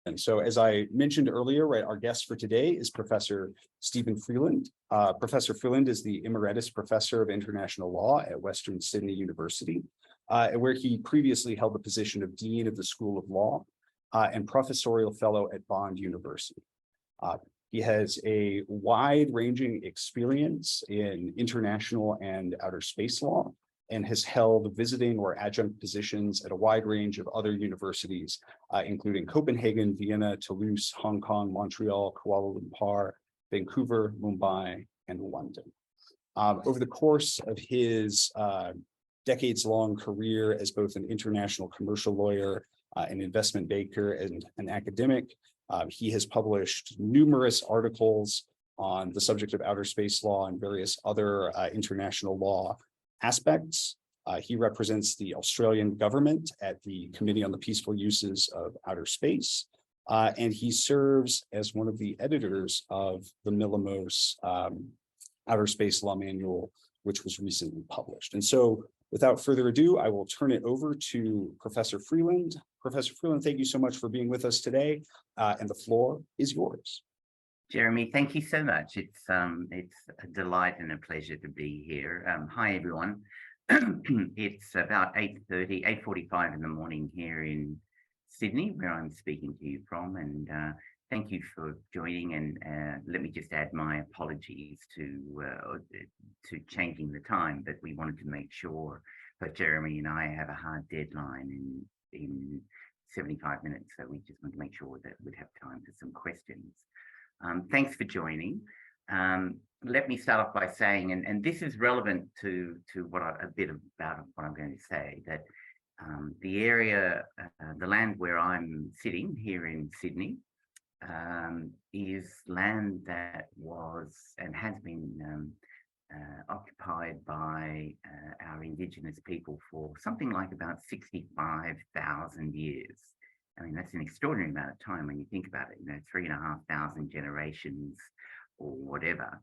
And so as I mentioned earlier, right, our guest for today is Professor Steven Freeland. Professor Freeland is the Emeritus Professor of International Law at Western Sydney University, where he previously held the position of Dean of the School of Law and Professorial Fellow at Bond University. He has a wide-ranging experience in international and outer space law, and has held visiting or adjunct positions at a wide range of other universities, including Copenhagen, Vienna, Toulouse, Hong Kong, Montreal, Kuala Lumpur, Vancouver, Mumbai, and London. Over the course of his decades-long career as both an international commercial lawyer, an investment banker, and an academic, he has published numerous articles on the subject of outer space law and various other international law aspects. He represents the Australian government at the Committee on the Peaceful Uses of Outer Space, and he serves as one of the editors of the Millamos Outer Space Law Manual, which was recently published. And so without further ado, I will turn it over to Professor Freeland. Professor Freeland, thank you so much for being with us today, and the floor is yours. Jeremy, thank you so much. It's a delight and a pleasure to be here. Hi, everyone. It's about 8:45 in the morning here in Sydney, where I'm speaking to you from. And thank you for joining. And let me just add my apologies to changing the time, but we wanted to make sure that Jeremy and I have a hard deadline in 75 minutes. So we just want to make sure that we'd have time for some questions. Thanks for joining. Let me start off by saying, and this is relevant to a bit about what I'm going to say, that the area, the land where I'm sitting here in Sydney, is land that was and has been occupied by our Indigenous people for something like about 65,000 years. I mean, that's an extraordinary amount of time when you think about it, 3,500 generations or whatever.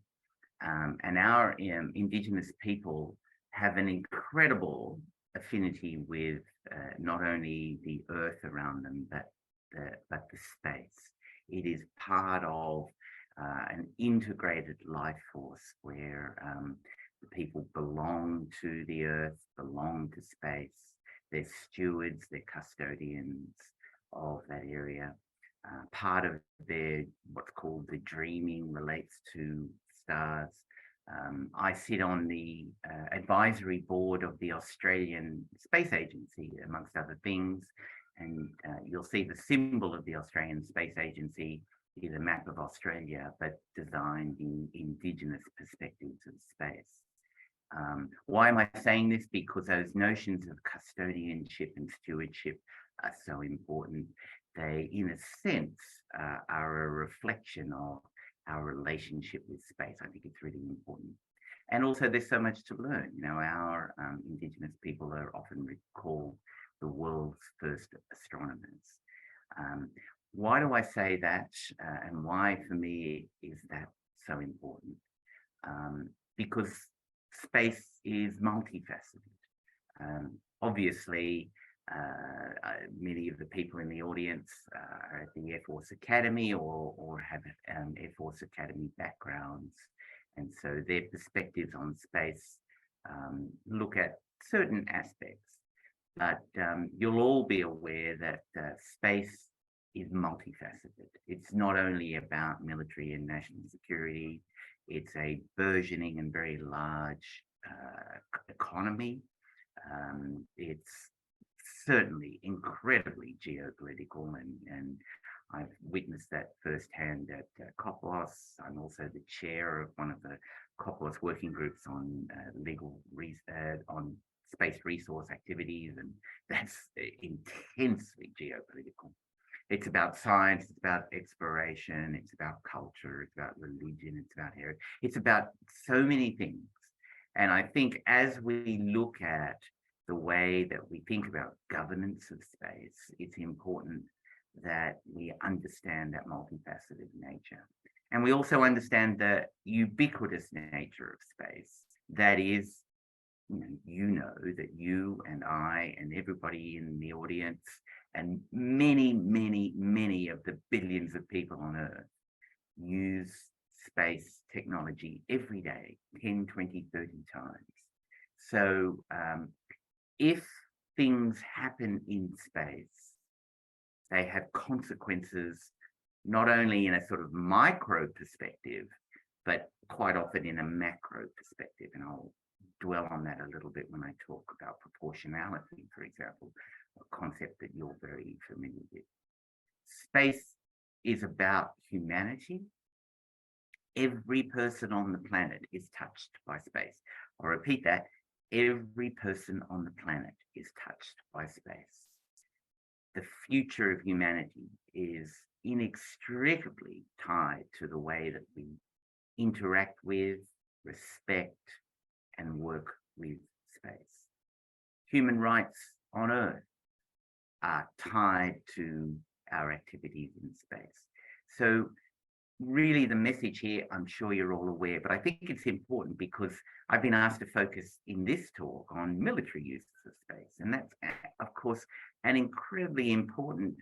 And our Indigenous people have an incredible affinity with not only the earth around them, but the space. It is part of an integrated life force where the people belong to the earth, belong to space. They're stewards, they're custodians of that area. Part of their what's called the dreaming relates to stars. I sit on the advisory board of the Australian Space Agency, amongst other things, and you'll see the symbol of the Australian Space Agency is a map of Australia, but designed in Indigenous perspectives of space. Why am I saying this? Because those notions of custodianship and stewardship are so important. They, in a sense, are a reflection of our relationship with space. I think it's really important. And also there's so much to learn. Our Indigenous people are often called the world's first astronomers. Why do I say that? And why, for me, is that so important? Because space is multifaceted. Obviously, many of the people in the audience are at the Air Force Academy or have Air Force Academy backgrounds. And so their perspectives on space look at certain aspects. But you'll all be aware that space is multifaceted. It's not only about military and national security. It's a burgeoning and very large economy. It's certainly incredibly geopolitical, and I've witnessed that firsthand at COPLOS. I'm also the chair of one of the COPLOS working groups on on space resource activities, and that's intensely geopolitical. It's about science, it's about exploration, it's about culture, it's about religion, it's about heritage, it's about so many things. And I think as we look at the way that we think about governance of space, it's important that we understand that multifaceted nature. And we also understand the ubiquitous nature of space. That is, you know that you and I and everybody in the audience and many, many, many of the billions of people on Earth use space technology every day, 10, 20, 30 times. So if things happen in space, they have consequences, not only in a sort of micro perspective, but quite often in a macro perspective. And I'll dwell on that a little bit when I talk about proportionality, for example, a concept that you're very familiar with. Space is about humanity. Every person on the planet is touched by space. I'll repeat that. Every person on the planet is touched by space. The future of humanity is inextricably tied to the way that we interact with, respect, and work with space. Human rights on Earth are tied to our activities in space. So really the message here, I'm sure you're all aware, but I think it's important because I've been asked to focus in this talk on military uses of space. And that's, of course, an incredibly important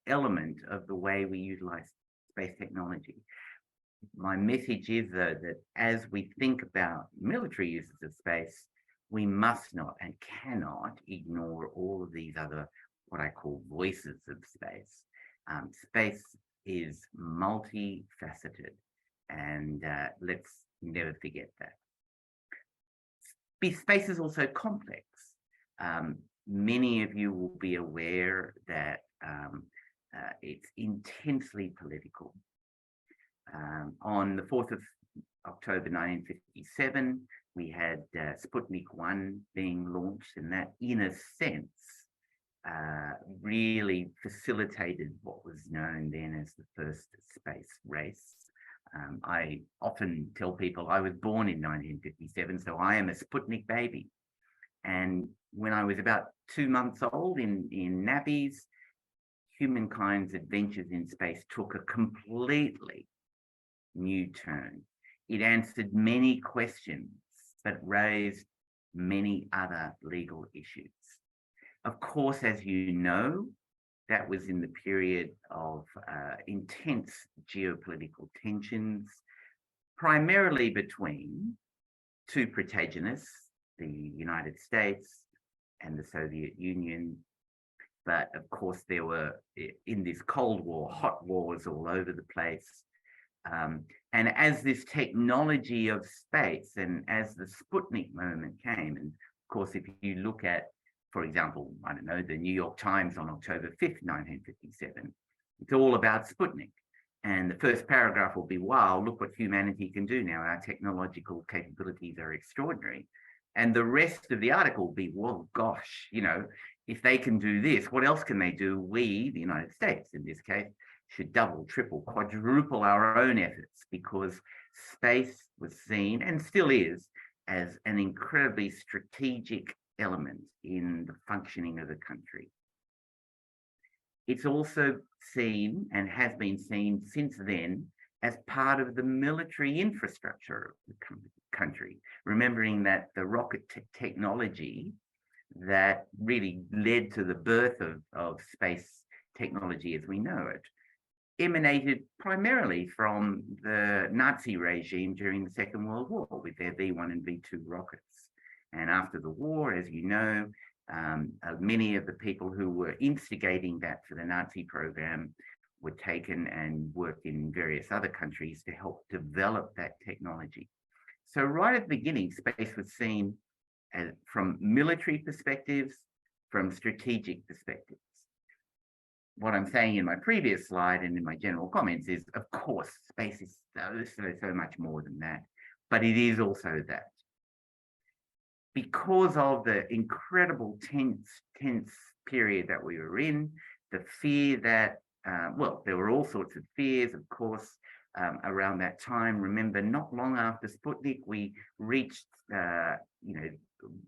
element of the way we utilize space technology. My message is, though, that as we think about military uses of space, we must not and cannot ignore all of these other, what I call voices of space. Space is multifaceted, and let's never forget that. Space is also complex. Many of you will be aware that it's intensely political. On the 4th of October 1957, we had Sputnik 1 being launched, and that, in a sense, really facilitated what was known then as the first space race. I often tell people I was born in 1957, so I am a Sputnik baby. And when I was about 2 months old in nappies, humankind's adventures in space took a completely new turn. It answered many questions, but raised many other legal issues. Of course, as you know, that was in the period of intense geopolitical tensions, primarily between two protagonists, the United States and the Soviet Union. But of course, there were, in this Cold War, hot wars all over the place. And as this technology of space and as the Sputnik moment came, and of course, if you look at, for example, I don't know, the New York Times on October 5th, 1957, it's all about Sputnik. And the first paragraph will be, wow, look what humanity can do now. Our technological capabilities are extraordinary. And the rest of the article will be, well, gosh, you know, if they can do this, what else can they do? We, the United States in this case, should double, triple, quadruple our own efforts, because space was seen, and still is, as an incredibly strategic element in the functioning of the country. It's also seen, and has been seen since then, as part of the military infrastructure of the country, remembering that the rocket technology that really led to the birth of space technology as we know it emanated primarily from the Nazi regime during the Second World War with their V1 and V2 rockets. And after the war, as you know, many of the people who were instigating that for the Nazi program were taken and worked in various other countries to help develop that technology. So right at the beginning, space was seen as, from military perspectives, from strategic perspectives. What I'm saying in my previous slide and in my general comments is, of course, space is so much more than that, but it is also that. Because of the incredible tense period that we were in, the fear that, well, there were all sorts of fears, of course, around that time. Remember, not long after Sputnik, we reached,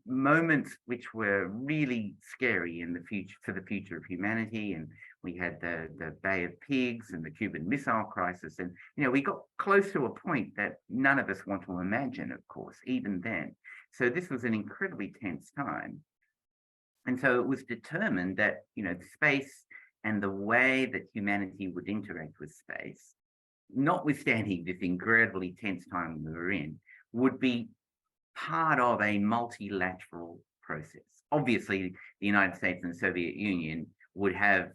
moments which were really scary in the future, for the future of humanity. And we had the Bay of Pigs and the Cuban Missile Crisis. And, we got close to a point that none of us want to imagine, of course, even then. So this was an incredibly tense time. And so it was determined that, space and the way that humanity would interact with space, notwithstanding this incredibly tense time we were in, would be part of a multilateral process. Obviously, the United States and the Soviet Union would have,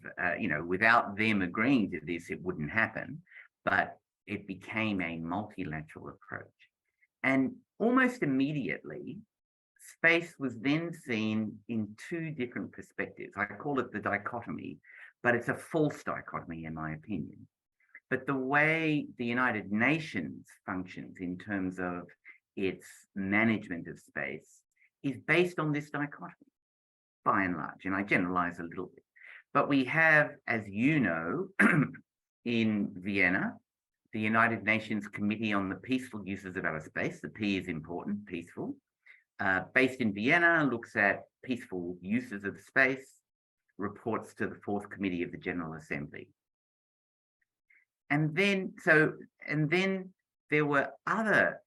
without them agreeing to this, it wouldn't happen, but it became a multilateral approach. And almost immediately, space was then seen in two different perspectives. I call it the dichotomy, but it's a false dichotomy in my opinion. But the way the United Nations functions in terms of its management of space is based on this dichotomy, by and large, and I generalize a little bit. But we have, as you know, in Vienna, the United Nations Committee on the Peaceful Uses of Outer Space. The P is important, peaceful. Based in Vienna, looks at peaceful uses of space, reports to the Fourth Committee of the General Assembly. And then there were another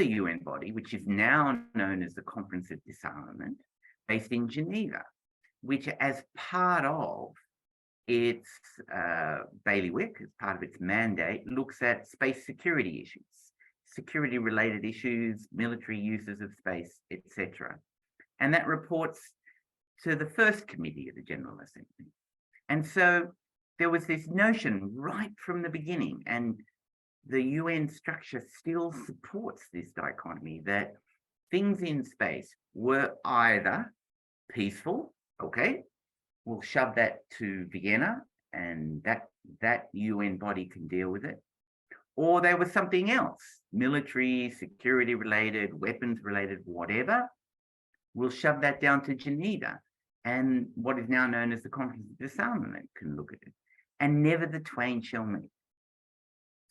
UN body, which is now known as the Conference of Disarmament, based in Geneva, which as part of its bailiwick, as part of its mandate, looks at space security issues, security-related issues, military uses of space, etc. And that reports to the First Committee of the General Assembly. And so there was this notion right from the beginning, and the UN structure still supports this dichotomy, that things in space were either peaceful, okay, we'll shove that to Vienna and that UN body can deal with it, or there was something else, military, security related, weapons related, whatever, we'll shove that down to Geneva, and what is now known as the Conference of Disarmament can look at it, and never the twain shall meet.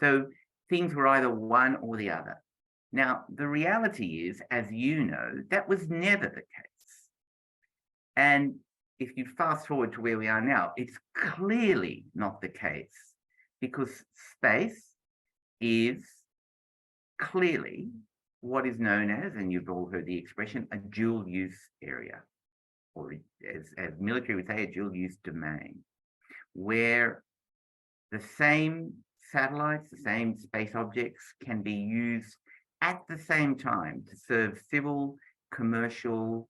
So things were either one or the other. Now, the reality is, as you know, that was never the case. And if you fast forward to where we are now, it's clearly not the case, because space is clearly what is known as, and you've all heard the expression, a dual use area, or as military would say, a dual use domain, where the same satellites, the same space objects can be used at the same time to serve civil, commercial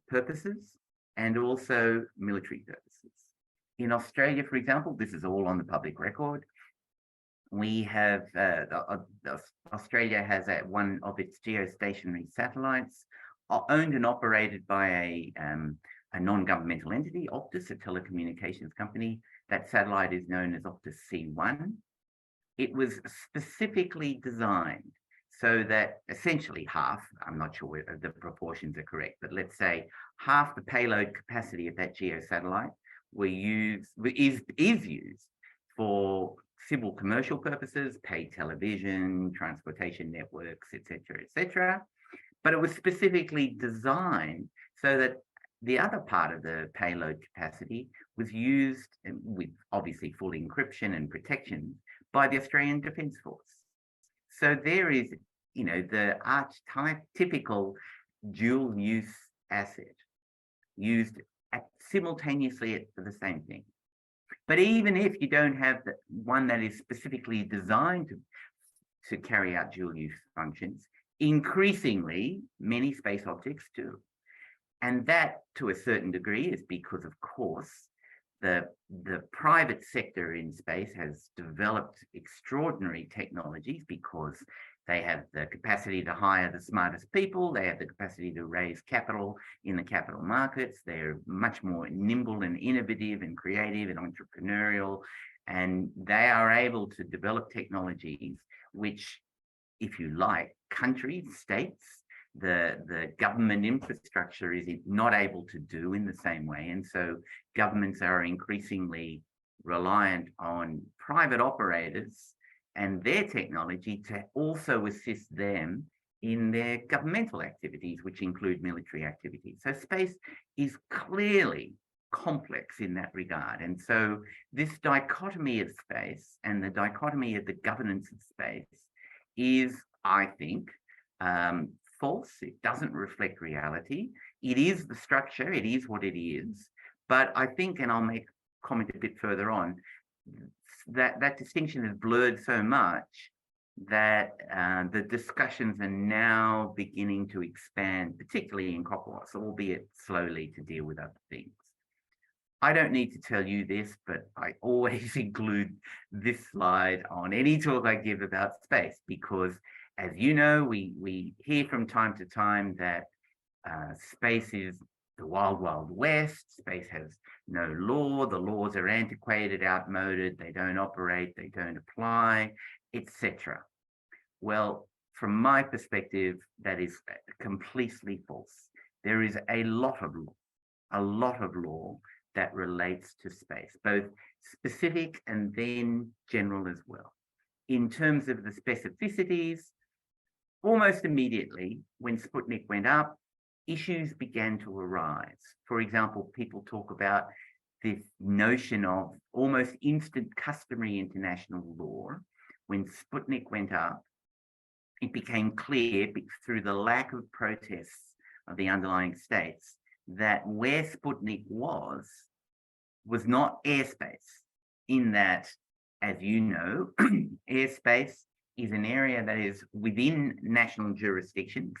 purposes and also military purposes. In Australia, for example, this is all on the public record. We have, Australia has one of its geostationary satellites owned and operated by a non-governmental entity, Optus, a telecommunications company. That satellite is known as Optus C1. It was specifically designed so that essentially half, I'm not sure whether the proportions are correct, but let's say half the payload capacity of that geosatellite is used for civil commercial purposes, paid television, transportation networks, etc. But it was specifically designed so that the other part of the payload capacity was used with obviously full encryption and protection by the Australian Defence Force. So there is, the archetypical dual use asset used simultaneously for the same thing. But even if you don't have the one that is specifically designed to carry out dual use functions, increasingly many space objects do. And that, to a certain degree, is because, of course, the private sector in space has developed extraordinary technologies because they have the capacity to hire the smartest people, they have the capacity to raise capital in the capital markets, they're much more nimble and innovative and creative and entrepreneurial, and they are able to develop technologies which, if you like, countries, states, the government infrastructure is not able to do in the same way. And so governments are increasingly reliant on private operators and their technology to also assist them in their governmental activities, which include military activities. So space is clearly complex in that regard. And so this dichotomy of space and the dichotomy of the governance of space is, I think, false. It doesn't reflect reality. It is the structure. It is what it is. But I think, and I'll make a comment a bit further on, that distinction is blurred so much that the discussions are now beginning to expand, particularly in Copperwas, albeit slowly, to deal with other things. I don't need to tell you this, but I always include this slide on any talk I give about space, because as you know, we hear from time to time that space is the wild, wild west. Space has no law. The laws are antiquated, outmoded. They don't operate. They don't apply, etc. Well, from my perspective, that is completely false. There is a lot of law that relates to space, both specific and then general as well. In terms of the specificities, almost immediately when Sputnik went up, issues began to arise. For example, people talk about this notion of almost instant customary international law. When Sputnik went up, it became clear through the lack of protests of the underlying states that where Sputnik was not airspace, in that, as you know, airspace is an area that is within national jurisdiction.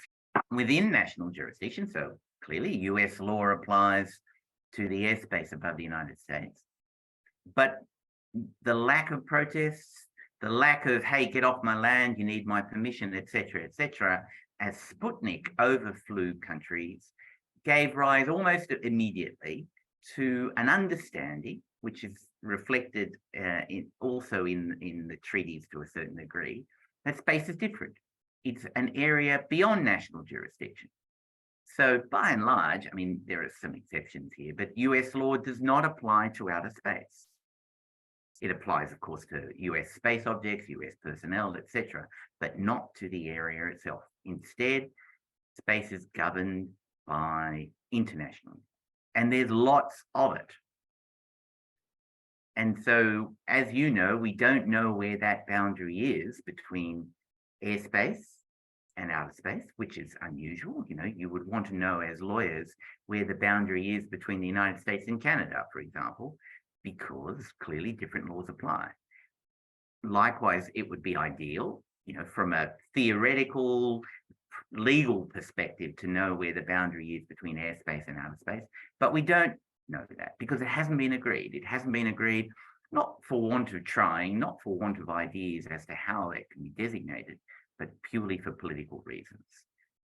So clearly US law applies to the airspace above the United States. But the lack of protests, the lack of, hey, get off my land, you need my permission, etc., as Sputnik overflew countries, gave rise almost immediately to an understanding, which is reflected also in the treaties to a certain degree, that space is different. It's an area beyond national jurisdiction. So by and large, I mean, there are some exceptions here, but US law does not apply to outer space. It applies, of course, to US space objects, US personnel, etc., but not to the area itself. Instead, space is governed by international, and there's lots of it. And so, as you know, we don't know where that boundary is between airspace and outer space, which is unusual. You know, you would want to know as lawyers where the boundary is between the United States and Canada, for example, because clearly different laws apply. Likewise, it would be ideal, you know, from a theoretical, legal perspective to know where the boundary is between airspace and outer space, but we don't know that because it hasn't been agreed. It hasn't been agreed, not for want of trying, not for want of ideas as to how that can be designated, but purely for political reasons.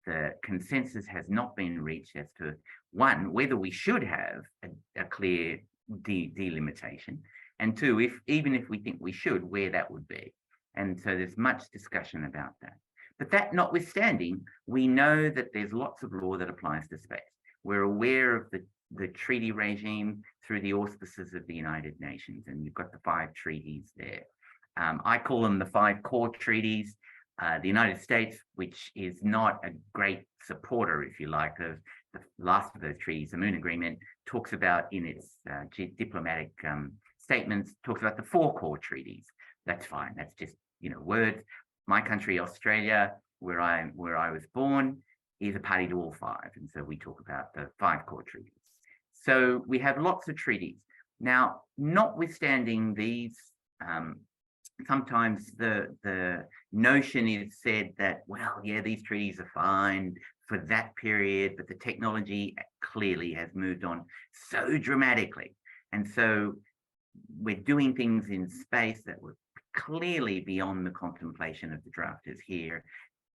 The consensus has not been reached as to, one, whether we should have a clear delimitation, and two, even if we think we should, where that would be. And so there's much discussion about that. But that notwithstanding, we know that there's lots of law that applies to space. We're aware of the treaty regime through the auspices of the United Nations, and you've got the 5 treaties there. I call them the 5 core treaties. The United States, which is not a great supporter, if you like, of the last of those treaties, the Moon Agreement, talks about in its diplomatic statements, talks about the 4 core treaties. That's fine. That's just, you know, words. My country, Australia, where I was born, is a party to all 5. And so we talk about the 5 core treaties. So we have lots of treaties. Now, notwithstanding these, sometimes the notion is said that, well, yeah, these treaties are fine for that period, but the technology clearly has moved on so dramatically. And so we're doing things in space that were clearly beyond the contemplation of the drafters here.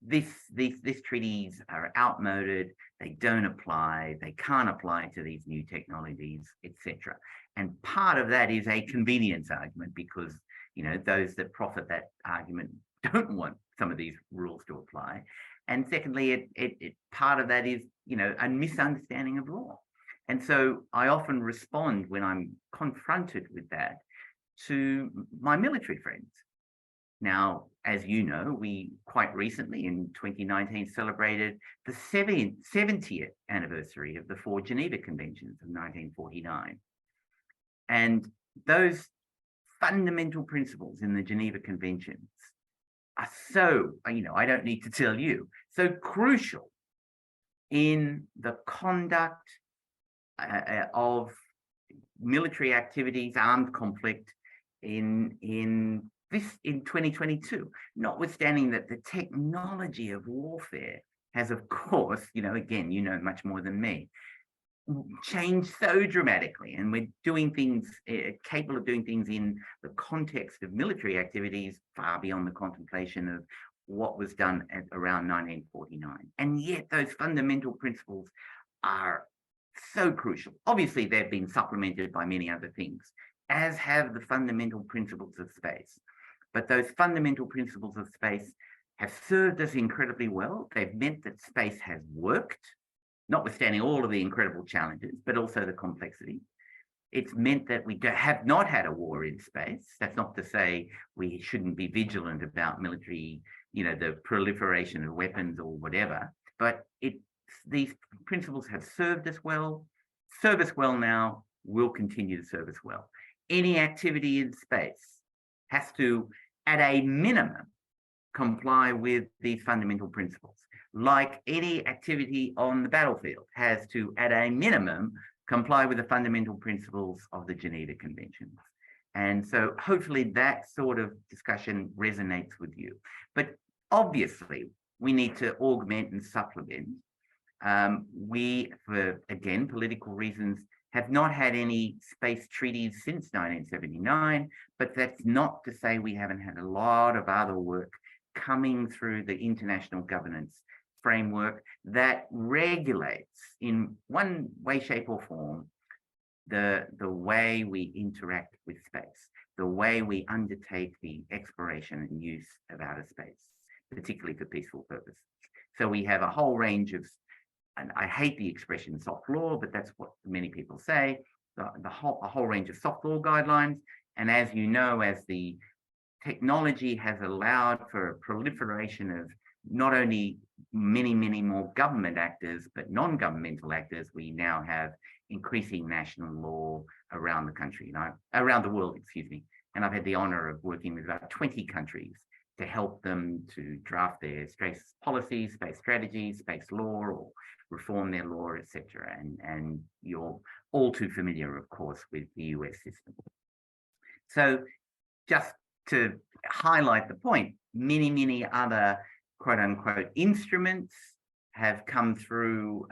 These treaties are outmoded, they don't apply, they can't apply to these new technologies, etc. And part of that is a convenience argument because, you know, those that profit that argument don't want some of these rules to apply. And secondly, part of that is, you know, a misunderstanding of law. And so I often respond when I'm confronted with that to my military friends. Now, as you know, we quite recently in 2019 celebrated the 70th anniversary of the 4 Geneva Conventions of 1949. And those fundamental principles in the Geneva Conventions are so, I don't need to tell you, so crucial in the conduct of military activities, armed conflict in 2022, notwithstanding that the technology of warfare has, of course, again, much more than me, changed so dramatically, and we're doing things, capable of doing things in the context of military activities far beyond the contemplation of what was done at around 1949. And yet those fundamental principles are so crucial. Obviously, they've been supplemented by many other things, as have the fundamental principles of space. But those fundamental principles of space have served us incredibly well. They've meant that space has worked, notwithstanding all of the incredible challenges, but also the complexity. It's meant that we have not had a war in space. That's not to say we shouldn't be vigilant about military, the proliferation of weapons or whatever, but these principles have served us well, serve us well now, will continue to serve us well. Any activity in space has to, at a minimum, comply with these fundamental principles. Like any activity on the battlefield has to, at a minimum, comply with the fundamental principles of the Geneva Conventions. And so hopefully that sort of discussion resonates with you. But obviously, we need to augment and supplement. We, for, again, political reasons, have not had any space treaties since 1979, but that's not to say we haven't had a lot of other work coming through the international governance framework that regulates in one way, shape, or form the way we interact with space, the way we undertake the exploration and use of outer space, particularly for peaceful purposes. So we have a whole range of, and I hate the expression soft law, but that's what many people say, a whole range of soft law guidelines. And as you know, as the technology has allowed for a proliferation of not only many, many more government actors, but non-governmental actors, we now have increasing national law around the country, around the world, excuse me. And I've had the honor of working with about 20 countries to help them to draft their space policies, space strategies, space law, or reform their law, etc. And you're all too familiar, of course, with the US system. So just to highlight the point, many, many other quote unquote instruments have come through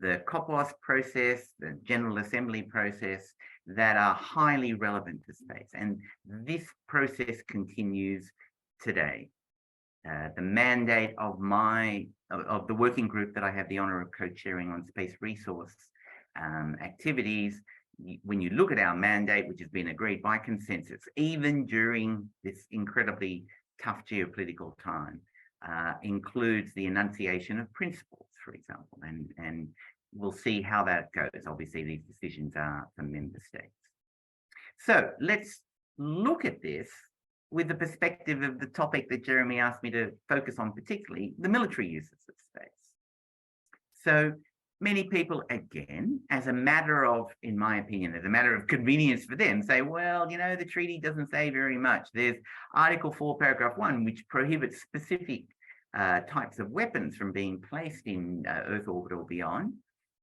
the COPOS process, the General Assembly process, that are highly relevant to space. And this process continues today. The mandate of the working group that I have the honor of co-chairing on space resource activities, when you look at our mandate, which has been agreed by consensus, even during this incredibly tough geopolitical time, includes the enunciation of principles, for example, and we'll see how that goes. Obviously, these decisions are for member states. So let's look at this with the perspective of the topic that Jeremy asked me to focus on, particularly the military uses of space. So many people, again, as a matter of, in my opinion, as a matter of convenience for them, say, well, the treaty doesn't say very much. There's Article 4, Paragraph 1, which prohibits specific types of weapons from being placed in Earth orbit or beyond.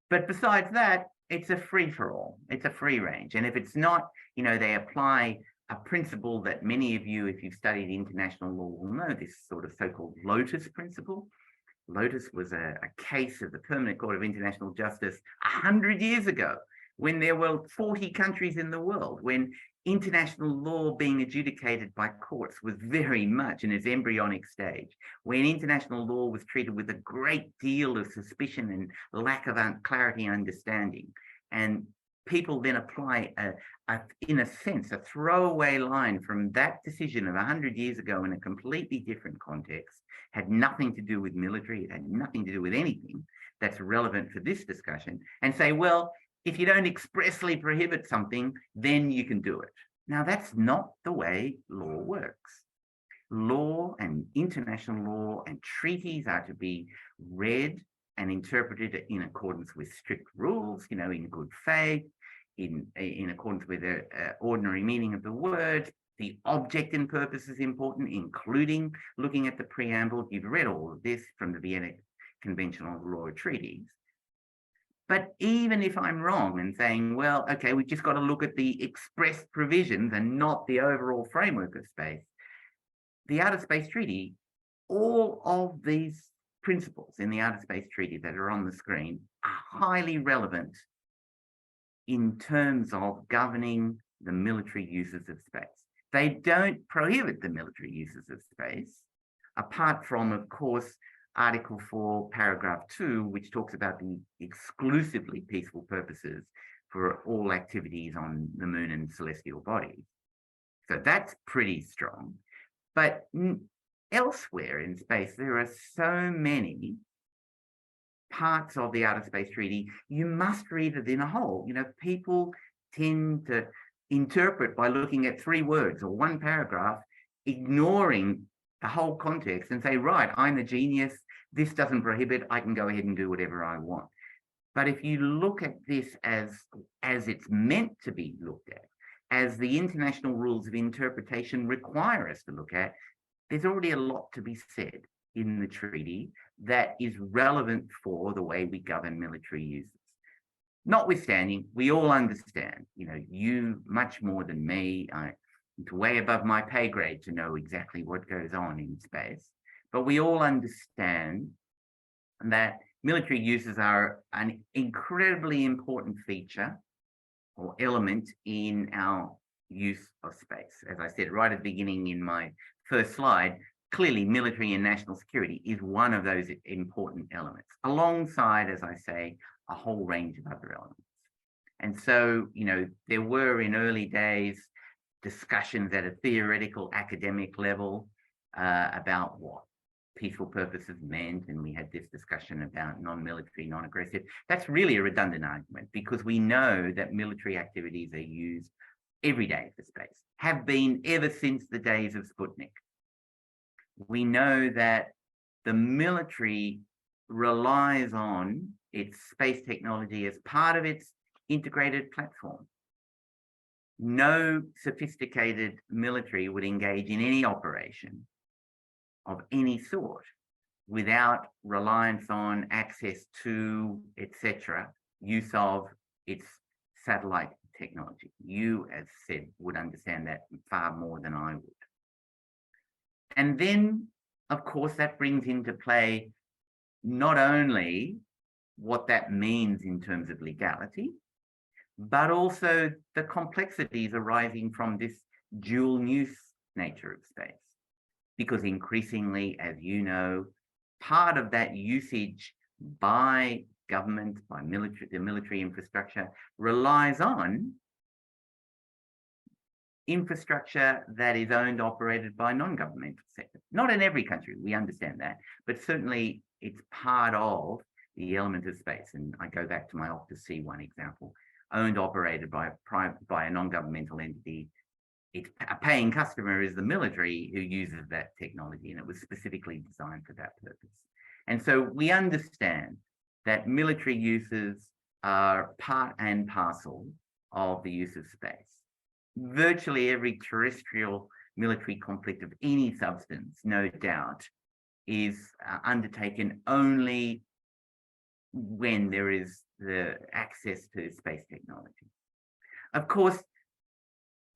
But besides that, it's a free-for-all. It's a free range. And if it's not, they apply a principle that many of you, if you've studied international law, will know, this sort of so-called Lotus principle. Lotus was a case of the Permanent Court of International Justice 100 years ago, when there were 40 countries in the world, when international law being adjudicated by courts was very much in its embryonic stage, when international law was treated with a great deal of suspicion and lack of clarity and understanding. And people then apply, in a sense, a throwaway line from that decision of 100 years ago in a completely different context, had nothing to do with military, it had nothing to do with anything that's relevant for this discussion, and say, well, if you don't expressly prohibit something, then you can do it. Now, that's not the way law works. Law and international law and treaties are to be read and interpreted in accordance with strict rules, in good faith, in accordance with the ordinary meaning of the word, The object and purpose is important, including looking at the preamble. You've read all of this from the Vienna Convention on the Law of Treaties. But even if I'm wrong and saying, well, okay, we've just got to look at the express provisions and not the overall framework of space, the Outer Space Treaty, all of these principles in the Outer Space Treaty that are on the screen are highly relevant in terms of governing the military uses of space. They don't prohibit the military uses of space, apart from, of course, Article 4, Paragraph 2, which talks about the exclusively peaceful purposes for all activities on the moon and celestial bodies. So that's pretty strong. But elsewhere in space, there are so many parts of the Outer Space Treaty, you must read it in a whole. You know, people tend to interpret by looking at 3 words or 1 paragraph, ignoring the whole context and say, right, I'm a genius. This doesn't prohibit, I can go ahead and do whatever I want. But if you look at this as it's meant to be looked at, as the international rules of interpretation require us to look at, there's already a lot to be said in the treaty that is relevant for the way we govern military uses. Notwithstanding, we all understand, you know, you much more than me, it's way above my pay grade to know exactly what goes on in space. But we all understand that military uses are an incredibly important feature or element in our use of space. As I said right at the beginning in my first slide, clearly military and national security is one of those important elements, alongside, as I say, a whole range of other elements. And so, you know, there were in early days discussions at a theoretical academic level about what peaceful purposes meant, and we had this discussion about non-military, non-aggressive. That's really a redundant argument, because we know that military activities are used every day for space, have been ever since the days of Sputnik. We know that the military relies on its space technology as part of its integrated platform. No sophisticated military would engage in any operation of any sort without reliance on access to, etc., use of its satellite technology. You, as said, would understand that far more than I would. And then, of course, that brings into play not only what that means in terms of legality, but also the complexities arising from this dual use nature of space. Because increasingly, as you know, part of that usage by government, by the military infrastructure, relies on infrastructure that is owned, operated by non-governmental sectors. Not in every country, we understand that, but certainly it's part of the element of space. And I go back to my Optus C1 example, owned, operated by a non-governmental entity. A paying customer is the military who uses that technology, and it was specifically designed for that purpose. And so we understand that military uses are part and parcel of the use of space. Virtually every terrestrial military conflict of any substance, no doubt, is undertaken only when there is the access to space technology. Of course,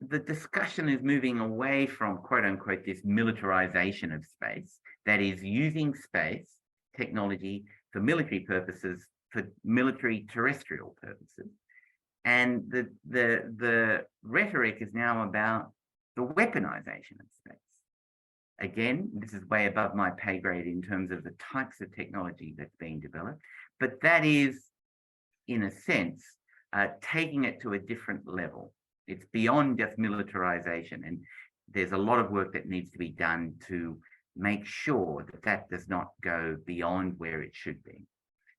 the discussion is moving away from, quote unquote, this militarization of space, that is using space technology for military purposes, for military terrestrial purposes. And the rhetoric is now about the weaponization of space. Again, this is way above my pay grade in terms of the types of technology that's being developed, but that is, in a sense, taking it to a different level. It's beyond just militarization, and there's a lot of work that needs to be done to make sure that that does not go beyond where it should be.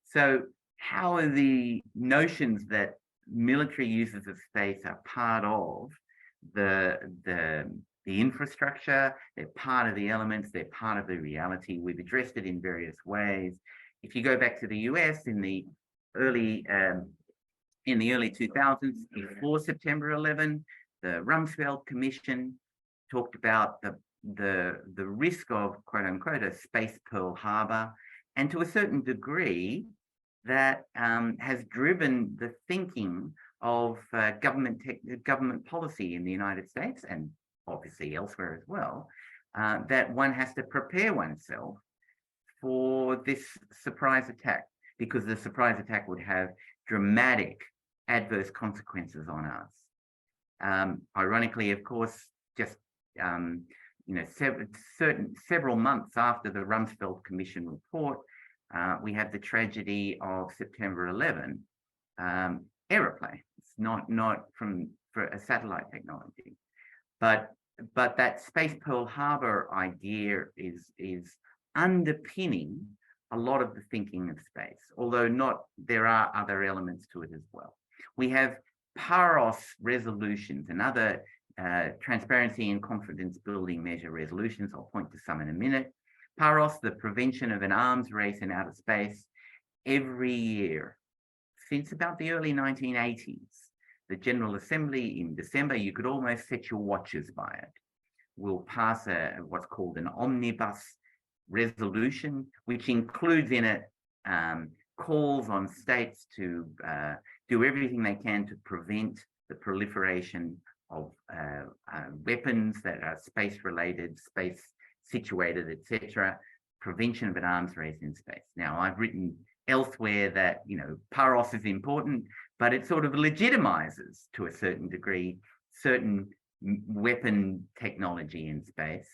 So how are the notions that military uses of space are part of the infrastructure, they're part of the elements, they're part of the reality? We've addressed it in various ways. If you go back to the US in the early 2000s, before September 11, the Rumsfeld Commission talked about the risk of quote unquote a space Pearl Harbor, and to a certain degree that has driven the thinking of government policy in the United States and obviously elsewhere as well, that one has to prepare oneself for this surprise attack, because the surprise attack would have dramatic adverse consequences on us. Ironically, of course, just several months after the Rumsfeld Commission report, we have the tragedy of September 11 aeroplane. It's not for a satellite technology, but that space Pearl Harbor idea is underpinning a lot of the thinking of space, although there are other elements to it as well. We have PAROS resolutions and other transparency and confidence building measure resolutions. I'll point to some in a minute. PAROS, the prevention of an arms race in outer space. Every year since about the early 1980s, the General Assembly in December, you could almost set your watches by it, will pass what's called an omnibus resolution, which includes in it calls on states to do everything they can to prevent the proliferation of weapons that are space-related, space-situated, etc., prevention of an arms race in space. Now, I've written elsewhere that, PAROS is important, but it sort of legitimizes, to a certain degree, certain weapon technology in space.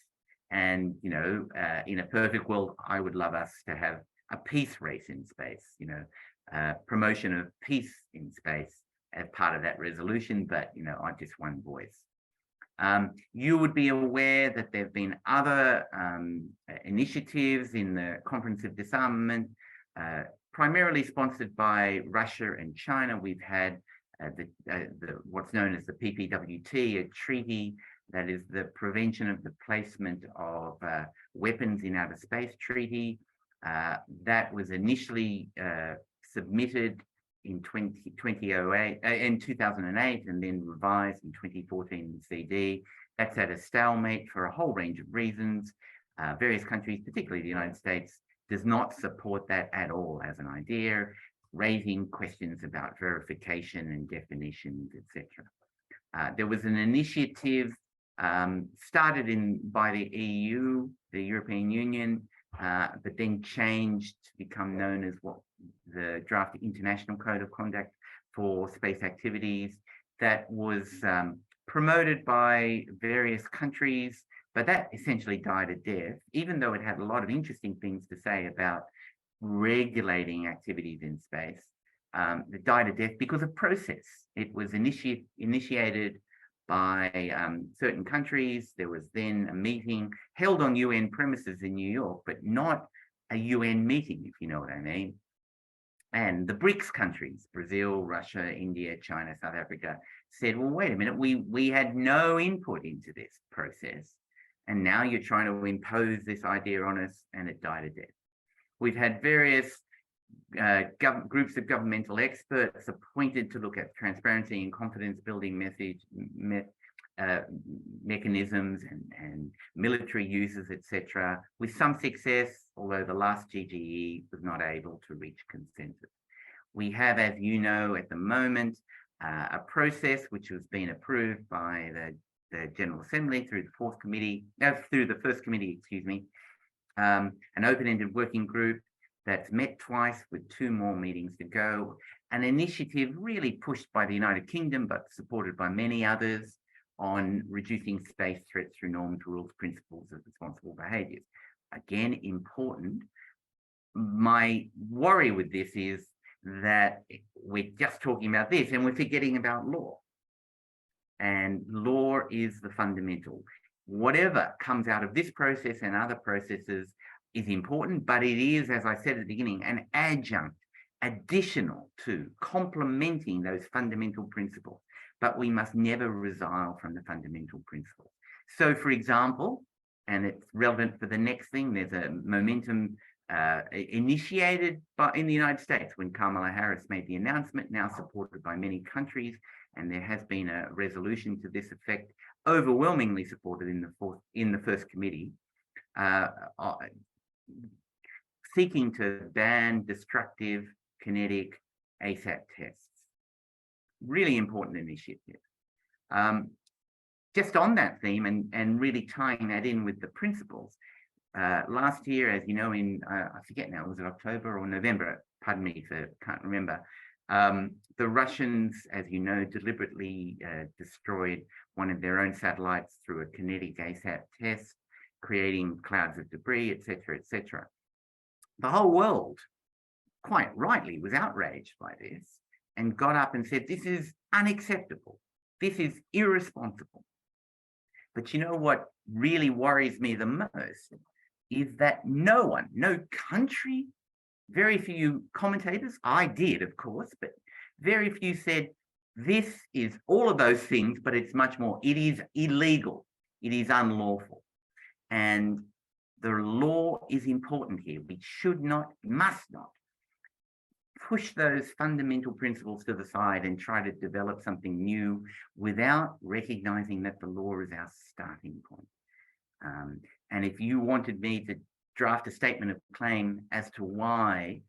And, in a perfect world, I would love us to have a peace race in space, promotion of peace in space as part of that resolution, but, I'm just one voice. You would be aware that there have been other initiatives in the Conference of Disarmament, primarily sponsored by Russia and China. We've had what's known as the PPWT, a treaty that is the prevention of the placement of weapons in outer space treaty. That was initially submitted in 2008, in 2008, and then revised in 2014 in CD. That's at a stalemate for a whole range of reasons. Various countries, particularly the United States, does not support that at all as an idea, raising questions about verification and definitions, etc. There was an initiative started by the EU, the European Union, but then changed to become known as what the Draft International Code of Conduct for Space Activities, that was promoted by various countries, but that essentially died a death, even though it had a lot of interesting things to say about regulating activities in space. It died a death because of process. It was initiated by certain countries. There was then a meeting held on UN premises in New York, but not a UN meeting, if you know what I mean. And the BRICS countries, Brazil, Russia, India, China, South Africa, said, well, wait a minute, we had no input into this process, and now you're trying to impose this idea on us, and it died a death. We've had various groups of governmental experts appointed to look at transparency and confidence building mechanisms and military users, etc., with some success, although the last GGE was not able to reach consensus. We have, as you know, at the moment, a process which has been approved by the General Assembly through the first committee, an open-ended working group that's met twice with 2 more meetings to go, an initiative really pushed by the United Kingdom, but supported by many others, on reducing space threats through norms, rules, principles of responsible behaviors. Again, important. My worry with this is that we're just talking about this and we're forgetting about law. And law is the fundamental. Whatever comes out of this process and other processes is important, but it is, as I said at the beginning, an adjunct, additional to, complementing those fundamental principles. But we must never resile from the fundamental principles. So, for example, and it's relevant for the next thing, there's a momentum initiated in the United States when Kamala Harris made the announcement, now supported by many countries, and there has been a resolution to this effect, overwhelmingly supported in the first committee, seeking to ban destructive kinetic ASAT tests. Really important initiative. Just on that theme and really tying that in with the principles, last year, as you know, in I forget now, was it October or November? Pardon me, can't remember. The Russians, as you know, deliberately destroyed one of their own satellites through a kinetic ASAT test, creating clouds of debris, etc., etc. The whole world, quite rightly, was outraged by this and got up and said, this is unacceptable. This is irresponsible. But you know what really worries me the most is that no one, no country, very few commentators, I did, of course, but very few said, this is all of those things, but it's much more. It is illegal. It is unlawful. And the law is important here. We should not, must not push those fundamental principles to the side and try to develop something new without recognizing that the law is our starting point. And if you wanted me to draft a statement of claim as to why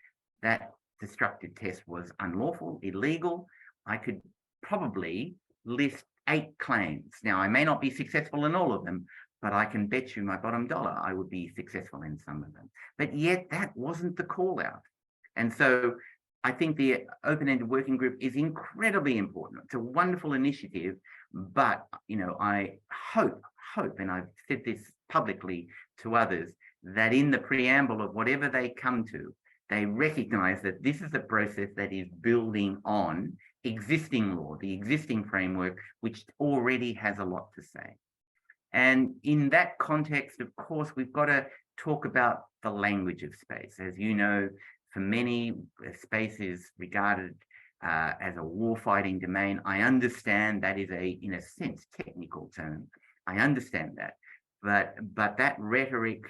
that destructive test was unlawful, illegal, I could probably list 8 claims. Now, I may not be successful in all of them, but I can bet you my bottom dollar I would be successful in some of them. But yet that wasn't the call out. And so I think the open-ended working group is incredibly important. It's a wonderful initiative, but I hope, and I've said this publicly to others, that in the preamble of whatever they come to, they recognize that this is a process that is building on existing law, the existing framework, which already has a lot to say. And in that context, of course, we've got to talk about the language of space. As you know, for many, space is regarded as a warfighting domain. I understand that is in a sense, technical term. I understand that. But that rhetoric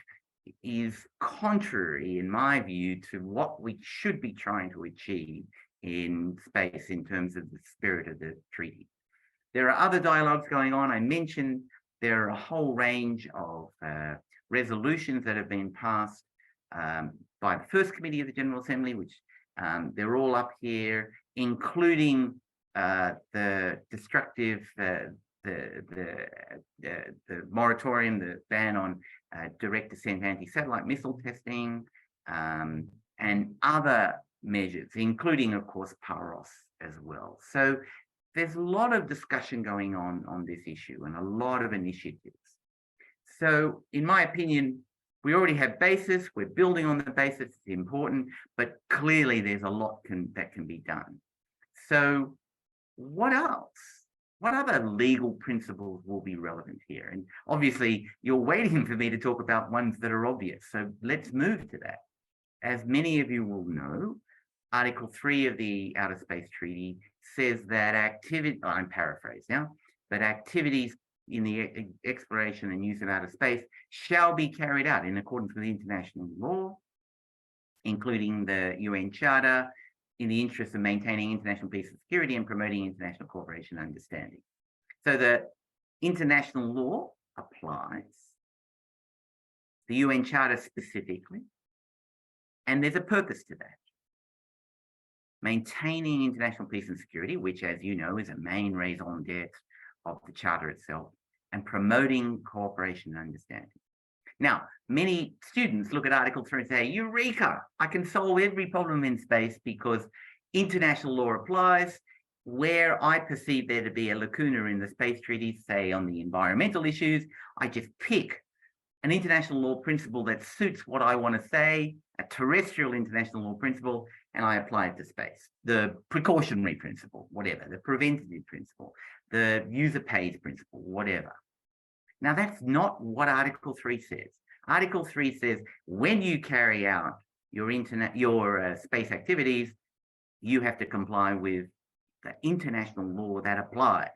is contrary, in my view, to what we should be trying to achieve in space in terms of the spirit of the treaty. There are other dialogues going on. I mentioned there are a whole range of resolutions that have been passed by the first committee of the General Assembly, which they're all up here, including the destructive, the moratorium, the ban on direct descent anti-satellite missile testing, and other measures, including, of course, PAROS as well. So there's a lot of discussion going on this issue and a lot of initiatives. So in my opinion, we already have basis, we're building on the basis, it's important, but clearly there's a lot that can be done. So what else? What other legal principles will be relevant here? And obviously you're waiting for me to talk about ones that are obvious. So let's move to that. As many of you will know, Article 3 of the Outer Space Treaty says that I'm paraphrasing now, but activities in the exploration and use of outer space shall be carried out in accordance with international law, including the UN Charter, in the interest of maintaining international peace and security and promoting international cooperation and understanding. So the international law applies, the UN Charter specifically, and there's a purpose to that. Maintaining international peace and security, which, as you know, is a main raison d'etre of the Charter itself, and promoting cooperation and understanding. Now, many students look at Article 3 and say, Eureka, I can solve every problem in space because international law applies. Where I perceive there to be a lacuna in the space treaties, say on the environmental issues, I just pick an international law principle that suits what I want to say, a terrestrial international law principle, and I apply it to space. The precautionary principle, whatever, the preventative principle, the user pays principle, whatever. Now, that's not what Article 3 says. Article 3 says when you carry out your space activities, you have to comply with the international law that applies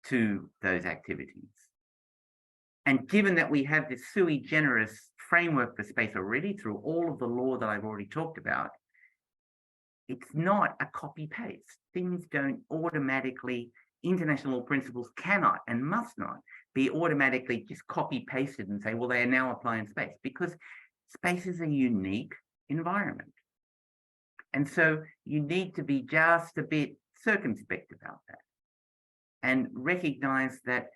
to those activities. And given that we have this sui generis framework for space already through all of the law that I've already talked about, it's not a copy-paste. Things don't automatically international law principles cannot and must not be automatically just copy pasted and say, well, they are now applying in space, because space is a unique environment. And so you need to be just a bit circumspect about that and recognize that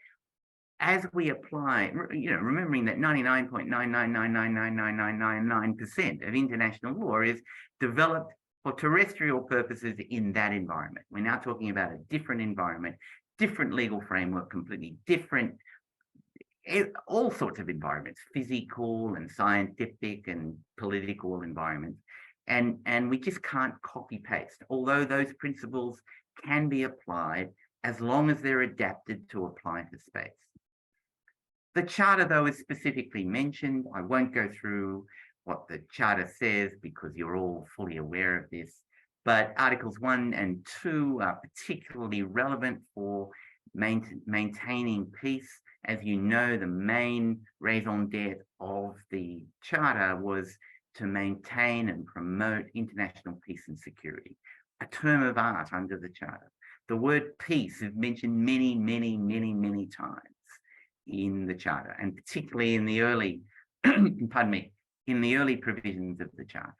as we apply, remembering that 99.999999999% of international law is developed for terrestrial purposes in that environment. We're now talking about a different environment, different legal framework, completely different, all sorts of environments, physical and scientific and political environments. And we just can't copy paste, although those principles can be applied as long as they're adapted to apply to space. The Charter, though, is specifically mentioned. I won't go through what the Charter says because you're all fully aware of this, but Articles 1 and 2 are particularly relevant for maintaining peace. As you know, the main raison d'etre of the Charter was to maintain and promote international peace and security, a term of art under the Charter. The word peace is mentioned many, many, many, many times in the Charter, and particularly in the early, in the early provisions of the Charter.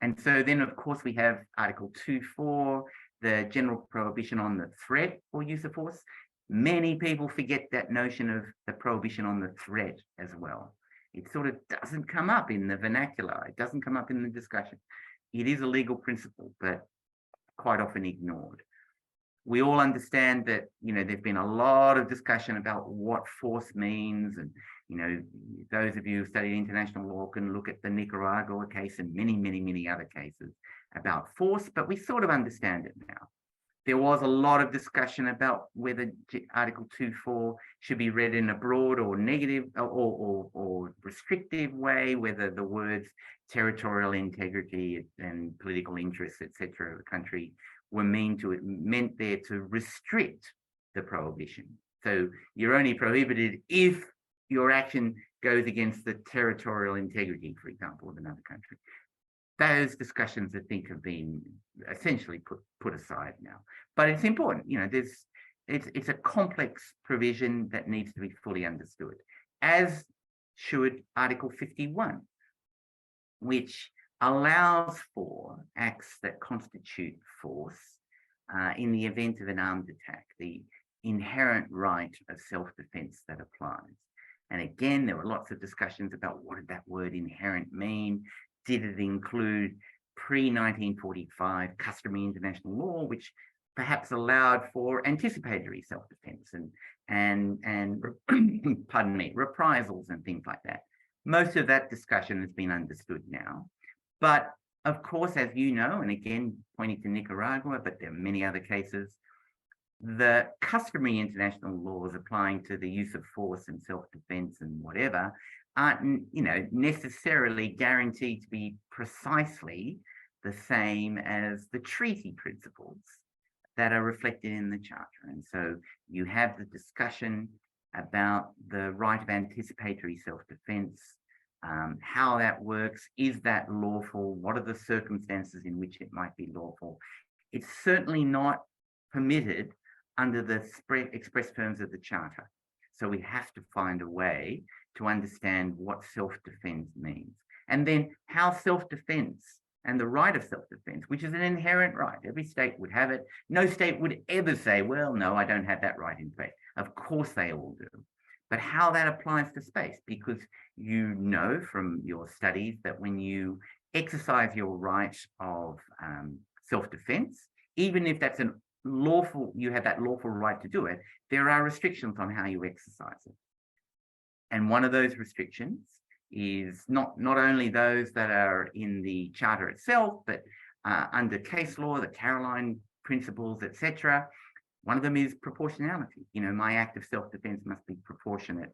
And so then, of course, we have Article 2.4, the general prohibition on the threat or use of force. Many people forget that notion of the prohibition on the threat as well. It sort of doesn't come up in the vernacular. It doesn't come up in the discussion. It is a legal principle, but quite often ignored. We all understand that, there's been a lot of discussion about what force means. And, those of you who study international law can look at the Nicaragua case and many, many, many other cases about force, but we sort of understand it now. There was a lot of discussion about whether Article 2.4 should be read in a broad or negative or restrictive way, whether the words territorial integrity and political interests, etc., of the country were meant there to restrict the prohibition. So you're only prohibited if your action goes against the territorial integrity, for example, of another country. Those discussions, I think, have been essentially put aside now. But it's important, it's a complex provision that needs to be fully understood, as should Article 51, which allows for acts that constitute force in the event of an armed attack, the inherent right of self-defense that applies. And again, there were lots of discussions about what did that word inherent mean? Did it include pre-1945 customary international law, which perhaps allowed for anticipatory self-defense and pardon me, reprisals and things like that? Most of that discussion has been understood now. But of course, as you know, and again, pointing to Nicaragua, but there are many other cases, the customary international laws applying to the use of force and self-defense and whatever aren't, necessarily guaranteed to be precisely the same as the treaty principles that are reflected in the Charter. And so you have the discussion about the right of anticipatory self-defense, how that works, is that lawful, what are the circumstances in which it might be lawful. It's certainly not permitted under the express terms of the Charter. So we have to find a way to understand what self-defense means. And then how self-defense and the right of self-defense, which is an inherent right, every state would have it. No state would ever say, well, no, I don't have that right in place. Of course they all do. But how that applies to space, because you know from your studies that when you exercise your right of self-defense, even if that's an lawful, you have that lawful right to do it, there are restrictions on how you exercise it. And one of those restrictions is not only those that are in the Charter itself, but under case law, the Caroline principles, etc. One of them is proportionality. My act of self-defense must be proportionate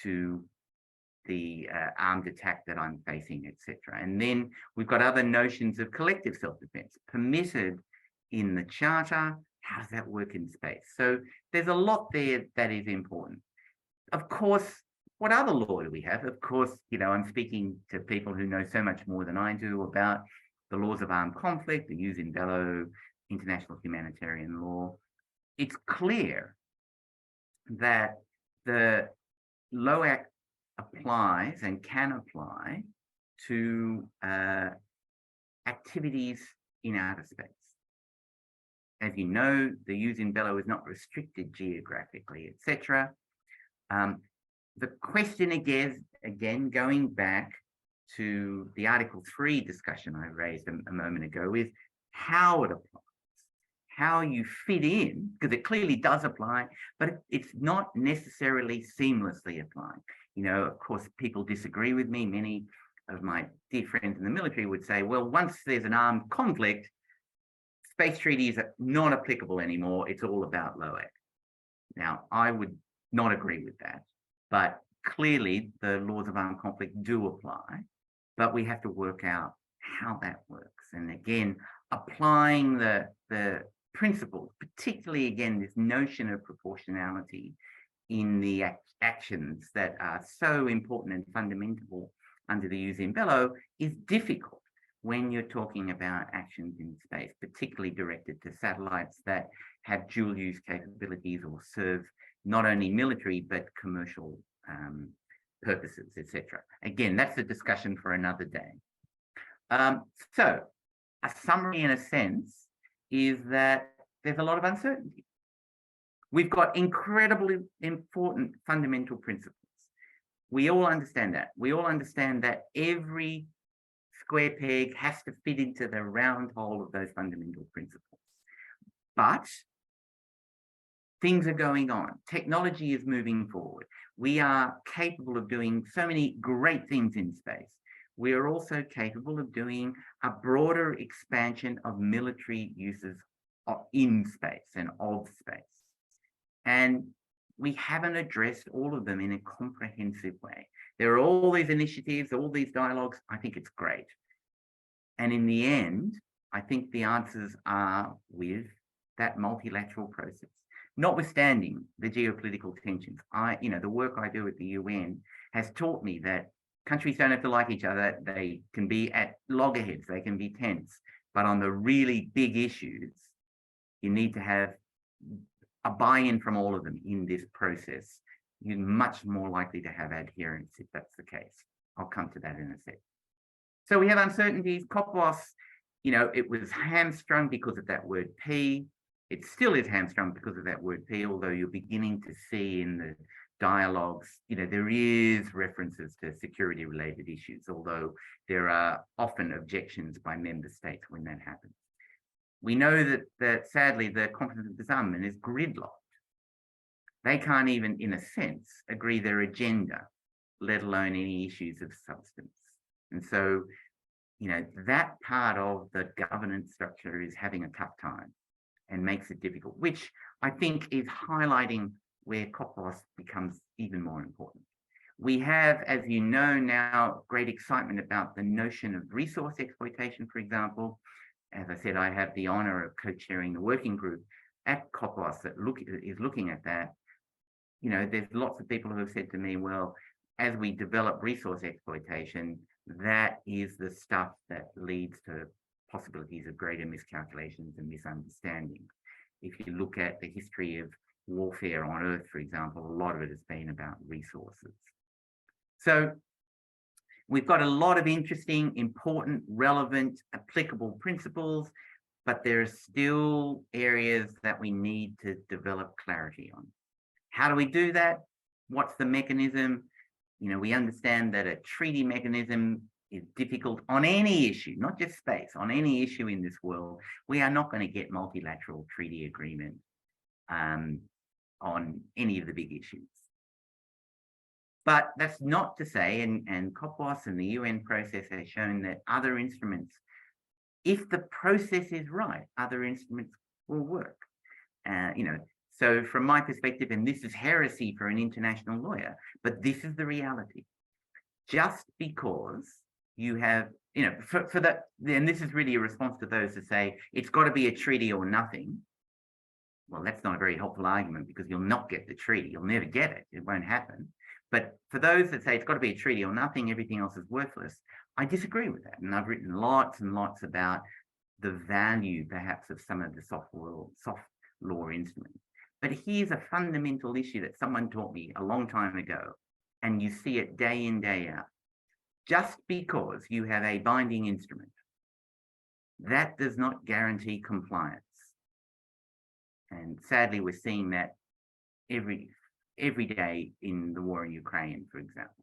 to the armed attack that I'm facing, etc. And then we've got other notions of collective self-defense permitted in the Charter. How does that work in space? So there's a lot there that is important. Of course, what other law do we have? Of course, I'm speaking to people who know so much more than I do about the laws of armed conflict, the jus in bello, international humanitarian law. it's clear that the LOAC applies and can apply to activities in outer space. As you know, the use in bello is not restricted geographically, etc. The question again, going back to the Article 3 discussion I raised a moment ago, is how it applies, how you fit in, because it clearly does apply, but it's not necessarily seamlessly applying. You know, of course, people disagree with me. Many of my dear friends in the military would say, well, once there's an armed conflict, space treaties are not applicable anymore. It's all about LOAC. Now, I would not agree with that, but clearly the laws of armed conflict do apply, but we have to work out how that works. And again, applying the principles, particularly again, this notion of proportionality in the actions that are so important and fundamental under the use in bello is difficult when you're talking about actions in space, particularly directed to satellites that have dual use capabilities or serve not only military but commercial purposes, etc. Again, that's a discussion for another day. So a summary in a sense is that there's a lot of uncertainty. We've got incredibly important fundamental principles. We all understand that. We all understand that every square peg has to fit into the round hole of those fundamental principles. But things are going on. Technology is moving forward. We are capable of doing so many great things in space. We are also capable of doing a broader expansion of military uses in space and of space. And we haven't addressed all of them in a comprehensive way. There are all these initiatives, all these dialogues. I think it's great. And in the end, I think the answers are with that multilateral process. Notwithstanding the geopolitical tensions, the work I do at the UN has taught me that countries don't have to like each other. They can be at loggerheads, they can be tense, but on the really big issues, you need to have a buy-in from all of them in this process. You're much more likely to have adherence if that's the case. I'll come to that in a sec. So we have uncertainties. COPWAS, it was hamstrung because of that word P. It still is hamstrung because of that word P, although you're beginning to see in the dialogues, there is references to security-related issues, although there are often objections by member states when that happens. We know that sadly, the Conference of Disarmament is gridlocked. They can't even, in a sense, agree their agenda, let alone any issues of substance. And so, that part of the governance structure is having a tough time and makes it difficult, which I think is highlighting where COPWAS becomes even more important. We have, as you know now, great excitement about the notion of resource exploitation, for example. As I said, I have the honor of co-chairing the working group at COPWAS that is looking at that. There's lots of people who have said to me, well, as we develop resource exploitation, that is the stuff that leads to possibilities of greater miscalculations and misunderstandings. If you look at the history of warfare on Earth, for example, a lot of it has been about resources. So we've got a lot of interesting, important, relevant, applicable principles, but there are still areas that we need to develop clarity on. How do we do that? What's the mechanism? We understand that a treaty mechanism is difficult on any issue, not just space, on any issue in this world. We are not going to get multilateral treaty agreement on any of the big issues. But that's not to say, and COPWAS and the UN process has shown that other instruments, if the process is right, other instruments will work. So from my perspective, and this is heresy for an international lawyer, but this is the reality. Just because you have, for that, and this is really a response to those who say it's got to be a treaty or nothing. Well, that's not a very helpful argument because you'll not get the treaty. You'll never get it. It won't happen. But for those that say it's got to be a treaty or nothing, everything else is worthless, I disagree with that. And I've written lots and lots about the value, perhaps, of some of the soft law instruments. But here's a fundamental issue that someone taught me a long time ago, and you see it day in, day out. Just because you have a binding instrument, that does not guarantee compliance. And sadly, we're seeing that every day in the war in Ukraine, for example.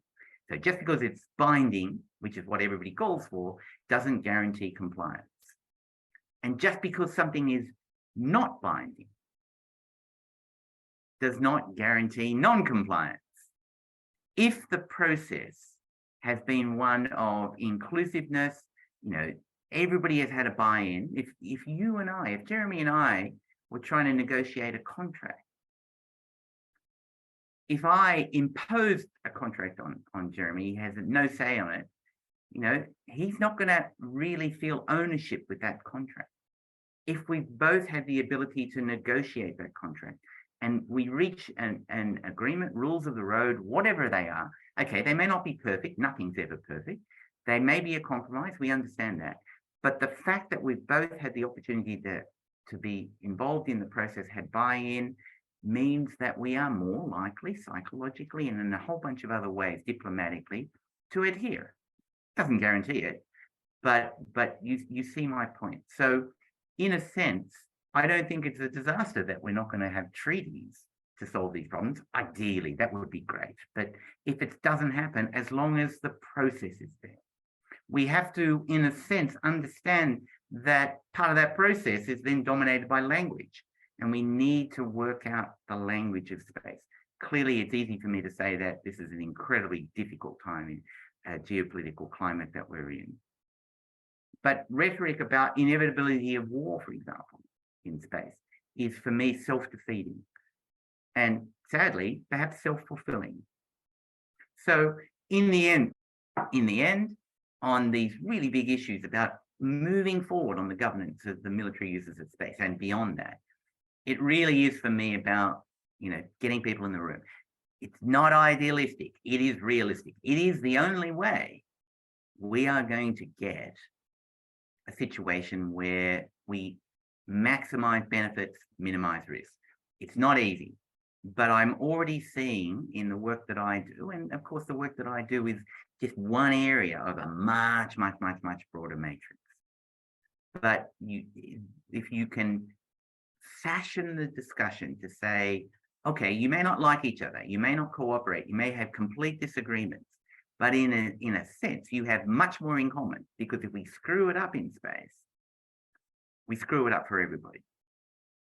So just because it's binding, which is what everybody calls for, doesn't guarantee compliance. And just because something is not binding does not guarantee non-compliance. If the process has been one of inclusiveness, everybody has had a buy-in. If you and I, if Jeremy and I were trying to negotiate a contract, if I imposed a contract on Jeremy, he has no say on it, he's not going to really feel ownership with that contract. If we both had the ability to negotiate that contract and we reach an agreement, rules of the road, whatever they are, okay, they may not be perfect, nothing's ever perfect. They may be a compromise, we understand that. But the fact that we've both had the opportunity to be involved in the process, had buy-in, means that we are more likely psychologically and in a whole bunch of other ways diplomatically to adhere. Doesn't guarantee it, but you see my point. So in a sense, I don't think it's a disaster that we're not going to have treaties to solve these problems. Ideally, that would be great. But if it doesn't happen, as long as the process is there, we have to, in a sense, understand that part of that process is then dominated by language. And we need to work out the language of space. Clearly, it's easy for me to say that this is an incredibly difficult time in geopolitical climate that we're in. But rhetoric about inevitability of war, for example, in space, is for me self-defeating and sadly, perhaps self-fulfilling. So in the end, on these really big issues about moving forward on the governance of the military uses of space and beyond that, it really is for me about, getting people in the room. It's not idealistic. It is realistic. It is the only way we are going to get a situation where we maximize benefits, minimize risk. It's not easy, but I'm already seeing in the work that I do, and of course the work that I do is just one area of a much, much, much, much broader matrix. But if you can fashion the discussion to say, okay, you may not like each other, you may not cooperate, you may have complete disagreements, but in a sense, you have much more in common, because if we screw it up in space, we screw it up for everybody.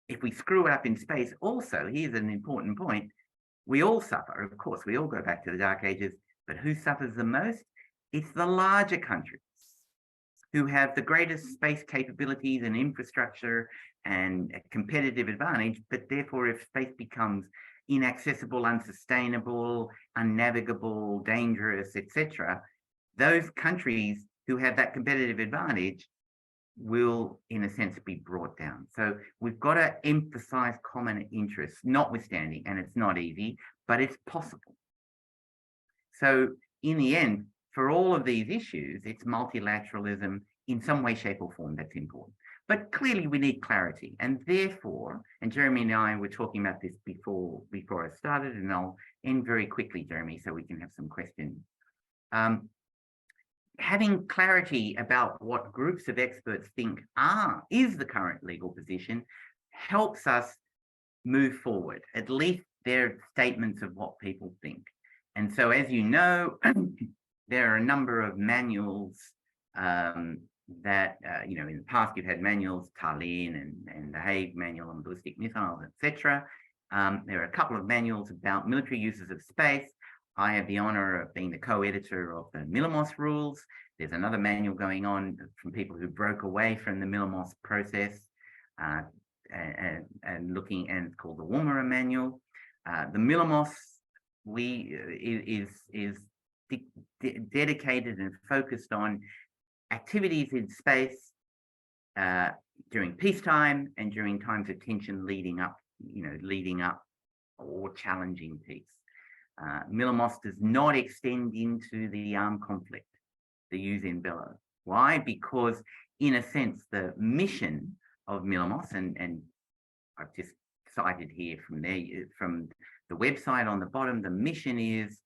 If we screw it up in space, also, here's an important point, we all suffer. Of course, we all go back to the Dark Ages, but who suffers the most? It's the larger countries who have the greatest space capabilities and infrastructure and a competitive advantage, but therefore if space becomes inaccessible, unsustainable, unnavigable, dangerous, etc., those countries who have that competitive advantage will, in a sense, be brought down. So we've got to emphasize common interests, notwithstanding, and it's not easy, but it's possible. So in the end, for all of these issues, it's multilateralism in some way, shape, or form that's important. But clearly we need clarity, and therefore, and Jeremy and I were talking about this before I started, and I'll end very quickly, Jeremy, so we can have some questions. Having clarity about what groups of experts think is the current legal position helps us move forward. At least they're statements of what people think. And so, as you know, there are a number of manuals that, in the past you've had manuals, Tallinn and the Hague Manual on Ballistic Missiles, etc. There are a couple of manuals about military uses of space. I have the honor of being the co-editor of the Millamos rules. There's another manual going on from people who broke away from the Millamos process and looking, and it's called the Woomera Manual. The Millamos is dedicated and focused on activities in space during peacetime and during times of tension leading up or challenging peace. Millamos does not extend into the armed conflict, the jus in bello. Why? Because in a sense, the mission of Millamos, and I've just cited here from the website on the bottom. The mission is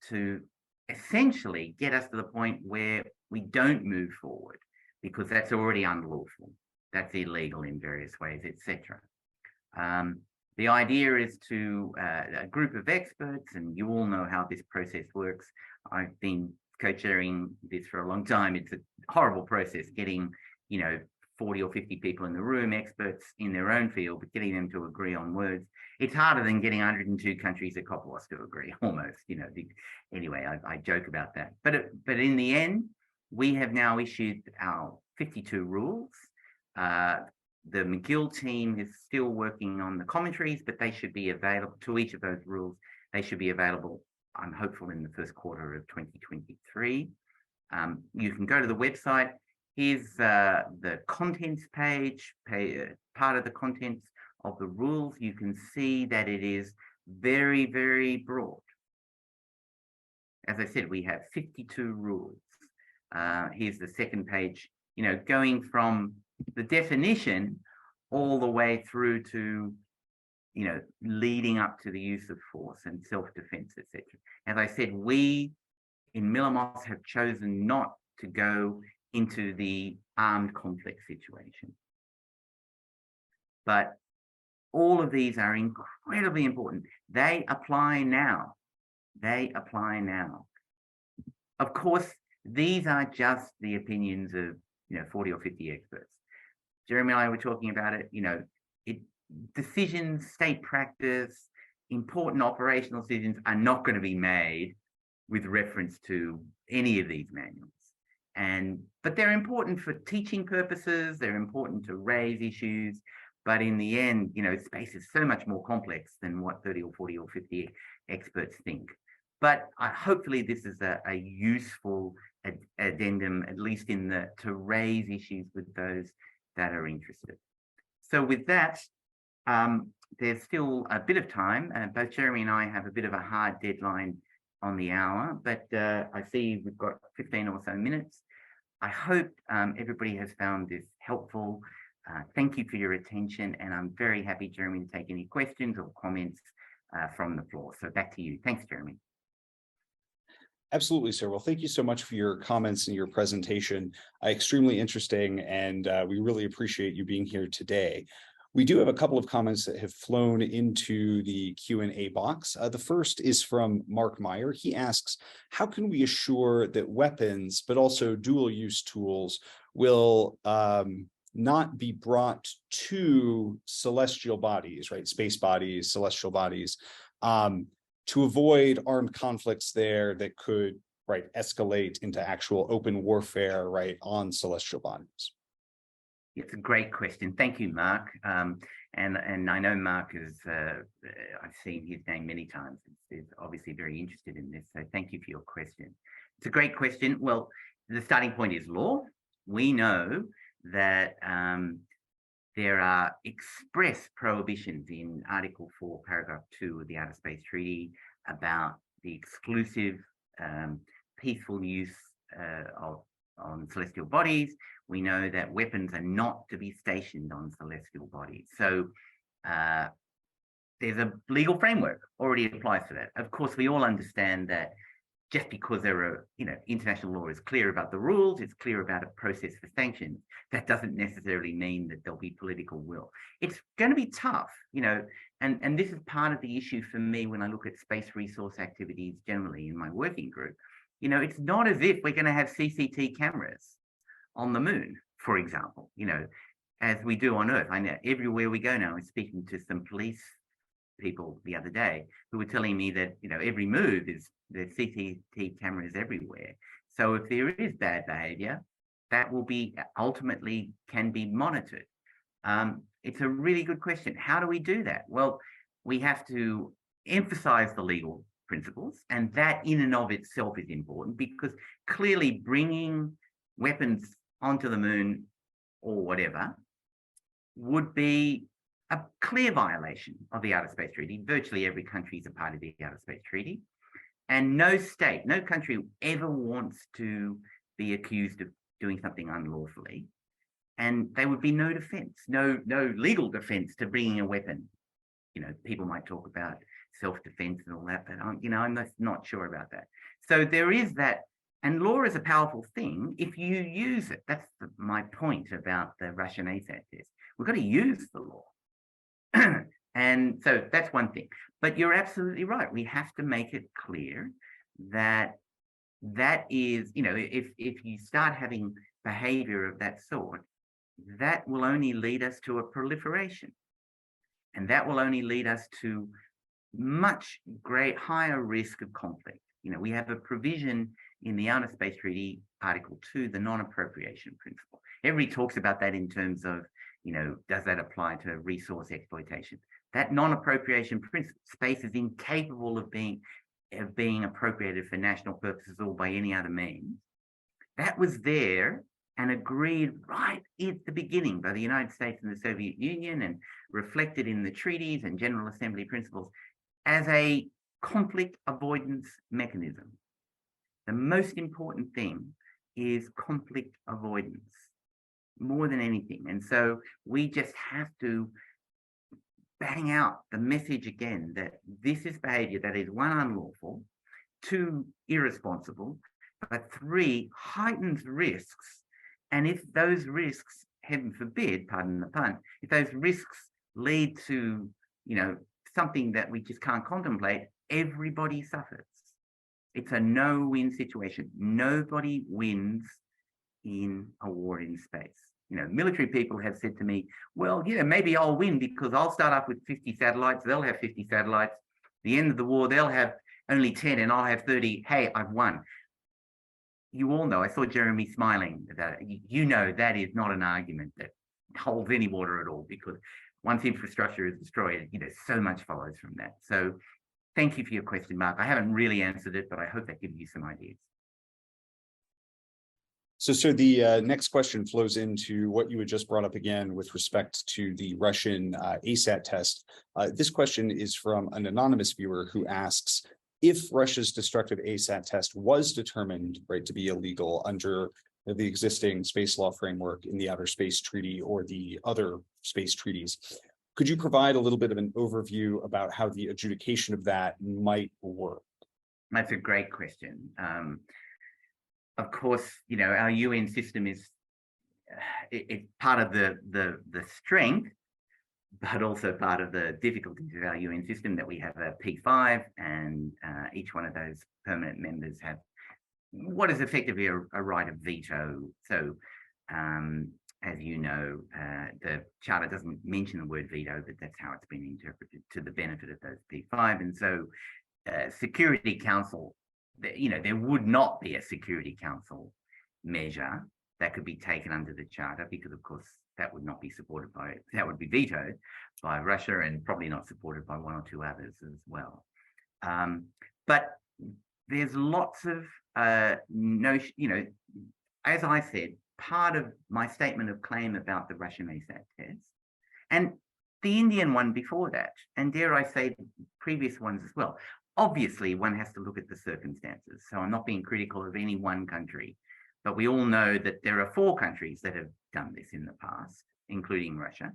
to essentially get us to the point where we don't move forward, because that's already unlawful, that's illegal in various ways, etc. The idea is to a group of experts, and you all know how this process works. I've been co-chairing this for a long time. It's a horrible process getting, 40 or 50 people in the room, experts in their own field, but getting them to agree on words. It's harder than getting 102 countries at COPOS to agree, almost, anyway, I joke about that. But in the end, we have now issued our 52 rules. The McGill team is still working on the commentaries, but they should be available to each of those rules. They should be available, I'm hopeful, in the first quarter of 2023. You can go to the website. Here's the contents page, part of the contents of the rules. You can see that it is very, very broad. As I said, we have 52 rules. Here's the second page, going from the definition all the way through to, leading up to the use of force and self-defense, etc. As I said, we in Millamos have chosen not to go into the armed conflict situation. But all of these are incredibly important. They apply now. They apply now. Of course, these are just the opinions of 40 or 50 experts. Jeremy and I were talking about it, decisions, state practice, important operational decisions are not going to be made with reference to any of these manuals. But they're important for teaching purposes, they're important to raise issues, but in the end, space is so much more complex than what 30 or 40 or 50 experts think. But hopefully this is a useful addendum, at least to raise issues with those that are interested. So with that, there's still a bit of time. Both Jeremy and I have a bit of a hard deadline on the hour, but I see we've got 15 or so minutes. I hope everybody has found this helpful. Thank you for your attention, and I'm very happy, Jeremy, to take any questions or comments from the floor. So back to you. Thanks, Jeremy. Absolutely, sir. Well, thank you so much for your comments and your presentation. Extremely interesting, and we really appreciate you being here today. We do have a couple of comments that have flown into the Q&A box. The first is from Mark Meyer. He asks, how can we assure that weapons, but also dual-use tools, will not be brought to celestial bodies, right? Space bodies, celestial bodies, to avoid armed conflicts there that could, right, escalate into actual open warfare, right, on celestial bodies? It's a great question. Thank you, Mark. And I know Mark is, I've seen his name many times. He's obviously very interested in this. So thank you for your question. It's a great question. Well, the starting point is law. We know that there are express prohibitions in Article 4, Paragraph 2 of the Outer Space Treaty about the exclusive peaceful use on celestial bodies. We know that weapons are not to be stationed on celestial bodies. So there's a legal framework already applies to that. Of course, we all understand that just because there are, international law is clear about the rules, it's clear about a process for sanctions, that doesn't necessarily mean that there'll be political will. It's going to be tough, and this is part of the issue for me when I look at space resource activities generally in my working group. It's not as if we're going to have CCT cameras on the moon, for example, as we do on Earth. I know everywhere we go now, I'm speaking to some police people the other day who were telling me that, every move is the CCT cameras everywhere. So if there is bad behavior, that will be ultimately can be monitored. It's a really good question. How do we do that? Well, we have to emphasize the legal principles, and that in and of itself is important, because clearly bringing weapons onto the moon or whatever would be a clear violation of the Outer Space Treaty. Virtually every country is a part of the Outer Space Treaty, and no state, no country ever wants to be accused of doing something unlawfully, and there would be no defense, no legal defense to bringing a weapon people might talk about self-defense and all that, but I'm not sure about that. So there is that, and law is a powerful thing if you use it. That's my point about the Russian ASAT test. We've got to use the law. And so that's one thing. But you're absolutely right. We have to make it clear that is, if you start having behavior of that sort, that will only lead us to a proliferation. And that will only lead us to much higher risk of conflict. We have a provision in the Outer Space Treaty, Article 2, the non-appropriation principle. Everybody talks about that in terms of, does that apply to resource exploitation? That non-appropriation principle, space is incapable of being appropriated for national purposes or by any other means. That was there and agreed right at the beginning by the United States and the Soviet Union, and reflected in the treaties and General Assembly principles as a conflict avoidance mechanism. The most important thing is conflict avoidance, more than anything. And so we just have to bang out the message again that this is behavior that is, 1, unlawful, 2, irresponsible, but 3, heightens risks. And if those risks, heaven forbid, pardon the pun, if those risks lead to, something that we just can't contemplate, everybody suffers. It's a no-win situation. Nobody wins in a war in space. Military people have said to me, well, maybe I'll win because I'll start off with 50 satellites. They'll have 50 satellites. The end of the war, they'll have only 10 and I'll have 30. Hey, I've won. You all know, I saw Jeremy smiling, that that is not an argument that holds any water at all, because once infrastructure is destroyed, so much follows from that. So thank you for your question, Mark. I haven't really answered it, but I hope that gives you some ideas. So the next question flows into what you had just brought up again with respect to the Russian ASAT test. This question is from an anonymous viewer who asks, if Russia's destructive ASAT test was determined to be illegal under the existing space law framework in the Outer Space Treaty or the other space treaties, could you provide a little bit of an overview about how the adjudication of that might work? That's a great question. Of course, our UN system is it's part of the strength, but also part of the difficulties of our UN system, that we have a P5, and each one of those permanent members have what is effectively a right of veto. So, as you know, the Charter doesn't mention the word veto, but that's how it's been interpreted to the benefit of those P5. And so, Security Council, there would not be a Security Council measure that could be taken under the Charter, because, of course, that would not be supported by, that would be vetoed by Russia, and probably not supported by 1 or 2 others as well. But there's lots of notion, as I said, part of my statement of claim about the Russian ASAT test, and the Indian one before that, and dare I say previous ones as well. Obviously, one has to look at the circumstances. So I'm not being critical of any one country, but we all know that there are 4 countries that have done this in the past, including Russia.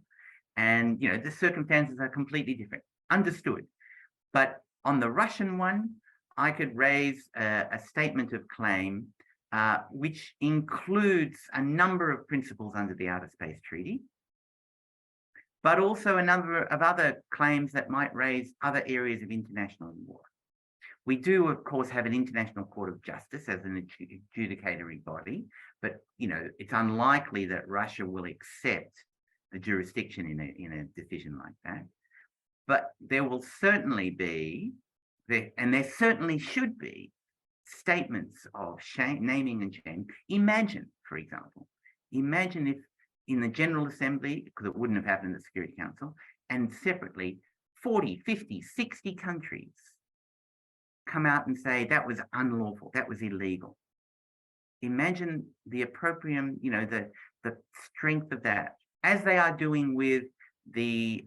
And, the circumstances are completely different. Understood. But on the Russian one, I could raise a statement of claim, which includes a number of principles under the Outer Space Treaty, but also a number of other claims that might raise other areas of international law. We do, of course, have an International Court of Justice as an adjudicatory body, but it's unlikely that Russia will accept the jurisdiction in a decision like that. But there will certainly be, and there certainly should be, statements of shame, naming and shame. Imagine, for example, if in the General Assembly, because it wouldn't have happened in the Security Council, and separately, 40, 50, 60 countries come out and say that was unlawful, that was illegal. Imagine the opprobrium, the strength of that, as they are doing with the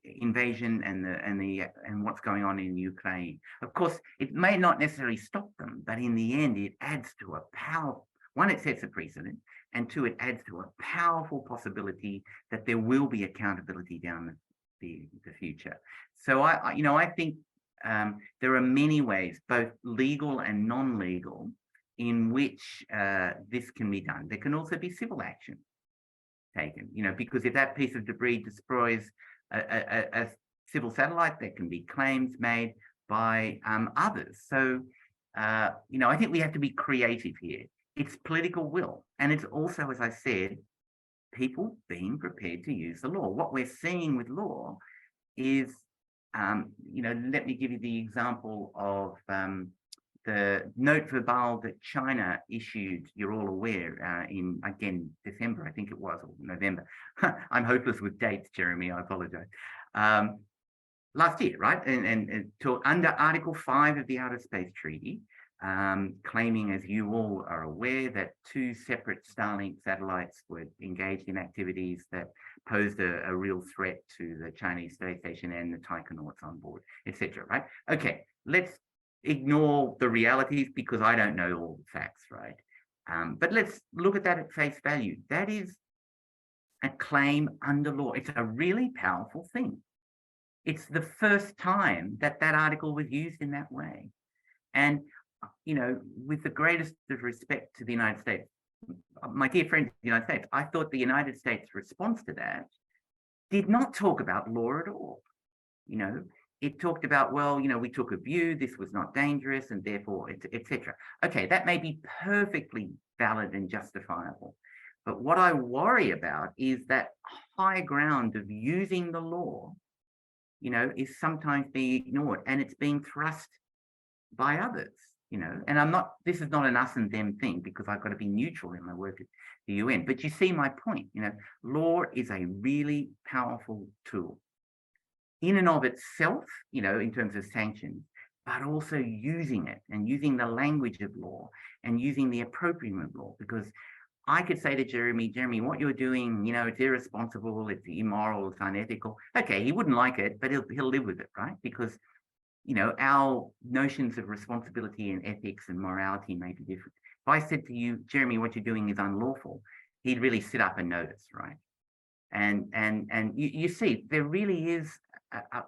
invasion and what's going on in Ukraine. Of course, it may not necessarily stop them, but in the end, it adds to a powerful, one, it sets a precedent, and 2, it adds to a powerful possibility that there will be accountability down the future. So I think there are many ways, both legal and non-legal, in which this can be done. There can also be civil action taken, because if that piece of debris destroys a civil satellite, there can be claims made by others. So, I think we have to be creative here. It's political will. And it's also, as I said, people being prepared to use the law. What we're seeing with law is, let me give you the example of the note verbal that China issued, you're all aware, in, again, December, I think it was, or November. I'm hopeless with dates, Jeremy, I apologize. Last year, right? And under Article 5 of the Outer Space Treaty, claiming, as you all are aware, that 2 separate Starlink satellites were engaged in activities that posed a real threat to the Chinese space station and the taikonauts on board, etc. Right? Okay, let's ignore the realities because I don't know all the facts, right? But let's look at that at face value. That is a claim under law. It's a really powerful thing. It's the first time that that article was used in that way. And, with the greatest of respect to the United States, my dear friends of the United States, I thought the United States response to that did not talk about law at all. It talked about, well, we took a view, this was not dangerous, and therefore, etc. Okay, that may be perfectly valid and justifiable. But what I worry about is that high ground of using the law, is sometimes being ignored, and it's being thrust by others, and this is not an us and them thing, because I've got to be neutral in my work at the UN. But you see my point, law is a really powerful tool in and of itself, in terms of sanctions, but also using it and using the language of law and using the appropriate of law. Because I could say to Jeremy, what you're doing, it's irresponsible, it's immoral, it's unethical. Okay, he wouldn't like it, but he'll live with it, right? Because, our notions of responsibility and ethics and morality may be different. If I said to you, Jeremy, what you're doing is unlawful, he'd really sit up and notice, right? And you see, there really is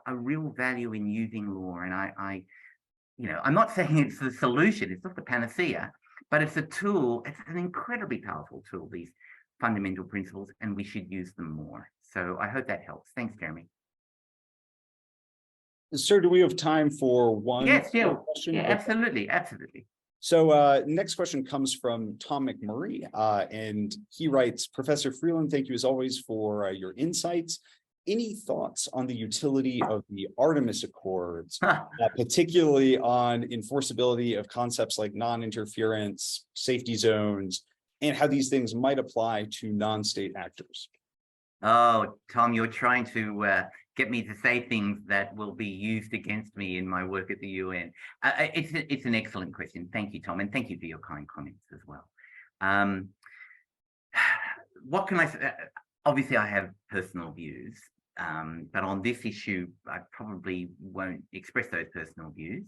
a real value in using law. And I'm not saying it's the solution, it's not the panacea, but it's a tool, it's an incredibly powerful tool, these fundamental principles, and we should use them more. So I hope that helps. Thanks, Jeremy. Sir, do we have time for one question? Yeah, absolutely. So next question comes from Tom McMurray, and he writes, Professor Freeland, thank you as always for your insights. Any thoughts on the utility of the Artemis Accords, particularly on enforceability of concepts like non-interference, safety zones, and how these things might apply to non-state actors? Oh, Tom, you're trying to get me to say things that will be used against me in my work at the UN. It's an excellent question. Thank you, Tom, and thank you for your kind comments as well. What can I say? Obviously, I have personal views, but on this issue, I probably won't express those personal views.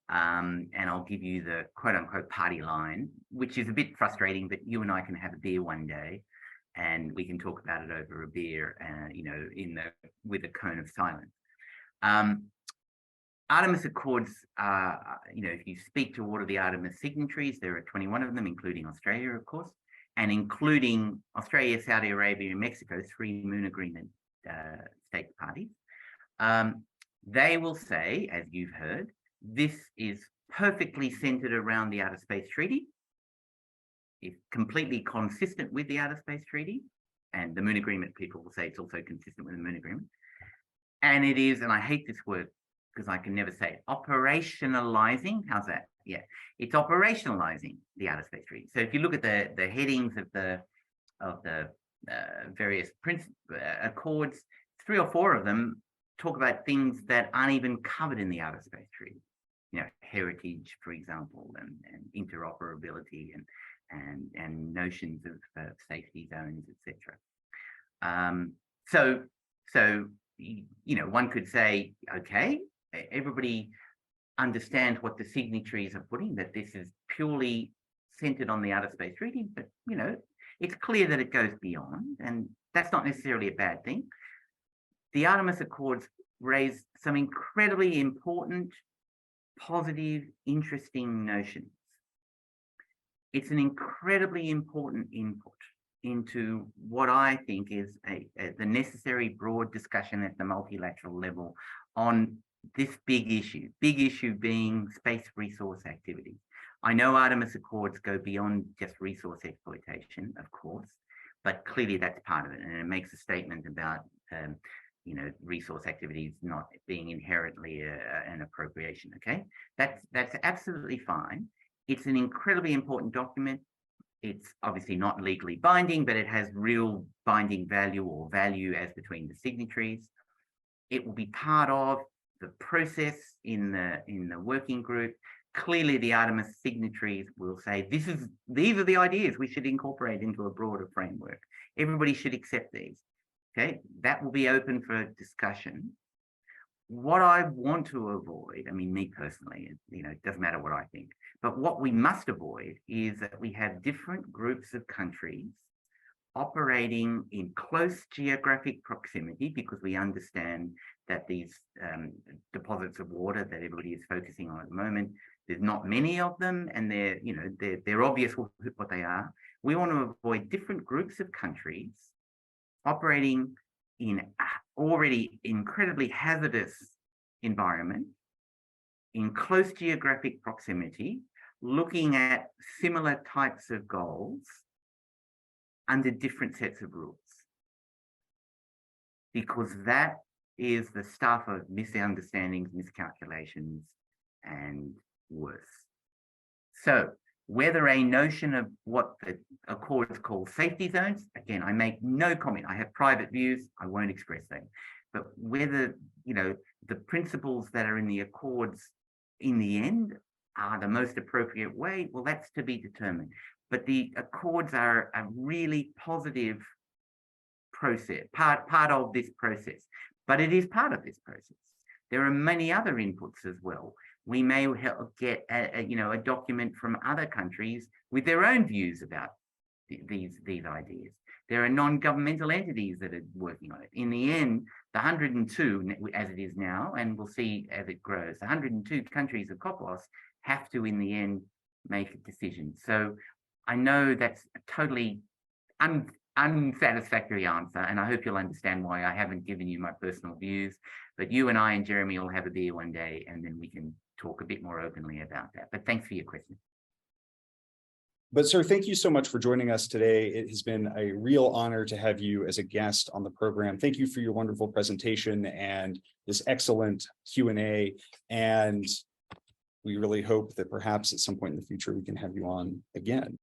And I'll give you the quote unquote party line, which is a bit frustrating, but you and I can have a beer one day and we can talk about it over a beer, with a cone of silence. Artemis Accords are, if you speak to all of the Artemis signatories, there are 21 of them, including Australia, of course, and including Australia, Saudi Arabia, and Mexico, 3 Moon Agreement state parties. They will say, as you've heard, this is perfectly centered around the Outer Space Treaty. It's completely consistent with the Outer Space Treaty, and the Moon Agreement people will say it's also consistent with the Moon Agreement. And it is, and I hate this word because I can never say it, operationalizing. How's that? Yeah, it's operationalizing the Outer Space Treaty. So if you look at the headings of the various accords, 3 or 4 of them talk about things that aren't even covered in the Outer Space Treaty. Heritage, for example, and interoperability and notions of safety zones, etc. So one could say, okay, everybody understands what the signatories are putting, that this is purely centered on the Outer Space Treaty, but it's clear that it goes beyond, and that's not necessarily a bad thing. the Artemis Accords raise some incredibly important, positive, interesting notions. It's an incredibly important input into what I think is the necessary broad discussion at the multilateral level on this big issue being space resource activity. I know Artemis Accords go beyond just resource exploitation, of course, but clearly that's part of it, and it makes a statement about resource activities not being inherently an appropriation. Okay, that's absolutely fine. It's an incredibly important document. It's obviously not legally binding, but it has real binding value or value as between the signatories. It will be part of the process in the working group. Clearly, the Artemis signatories will say, these are the ideas we should incorporate into a broader framework. Everybody should accept these. Okay, that will be open for discussion. What I want to avoid, I mean, me personally, it doesn't matter what I think, but what we must avoid is that we have different groups of countries operating in close geographic proximity, because we understand that these deposits of water that everybody is focusing on at the moment, there's not many of them, and they're obvious what they are. We want to avoid different groups of countries operating in already incredibly hazardous environment, in close geographic proximity, looking at similar types of goals under different sets of rules. Because that is the stuff of misunderstandings, miscalculations, and worse. So whether a notion of what the Accords call safety zones, again, I make no comment. I have private views, I won't express them. But whether, the principles that are in the Accords in the end are the most appropriate way, well, that's to be determined. But the Accords are a really positive process, part of this process. But it is part of this process. There are many other inputs as well. We may get a document from other countries with their own views about these ideas. There are non-governmental entities that are working on it. In the end, the 102, as it is now, and we'll see as it grows, the 102 countries of COPOS have to, in the end, make a decision. So I know that's a totally unsatisfactory answer, and I hope you'll understand why I haven't given you my personal views. But you and I and Jeremy will have a beer one day, and then we can talk a bit more openly about that. But thanks for your question. But sir, thank you so much for joining us today. It has been a real honor to have you as a guest on the program. Thank you for your wonderful presentation and this excellent Q&A. And we really hope that perhaps at some point in the future, we can have you on again.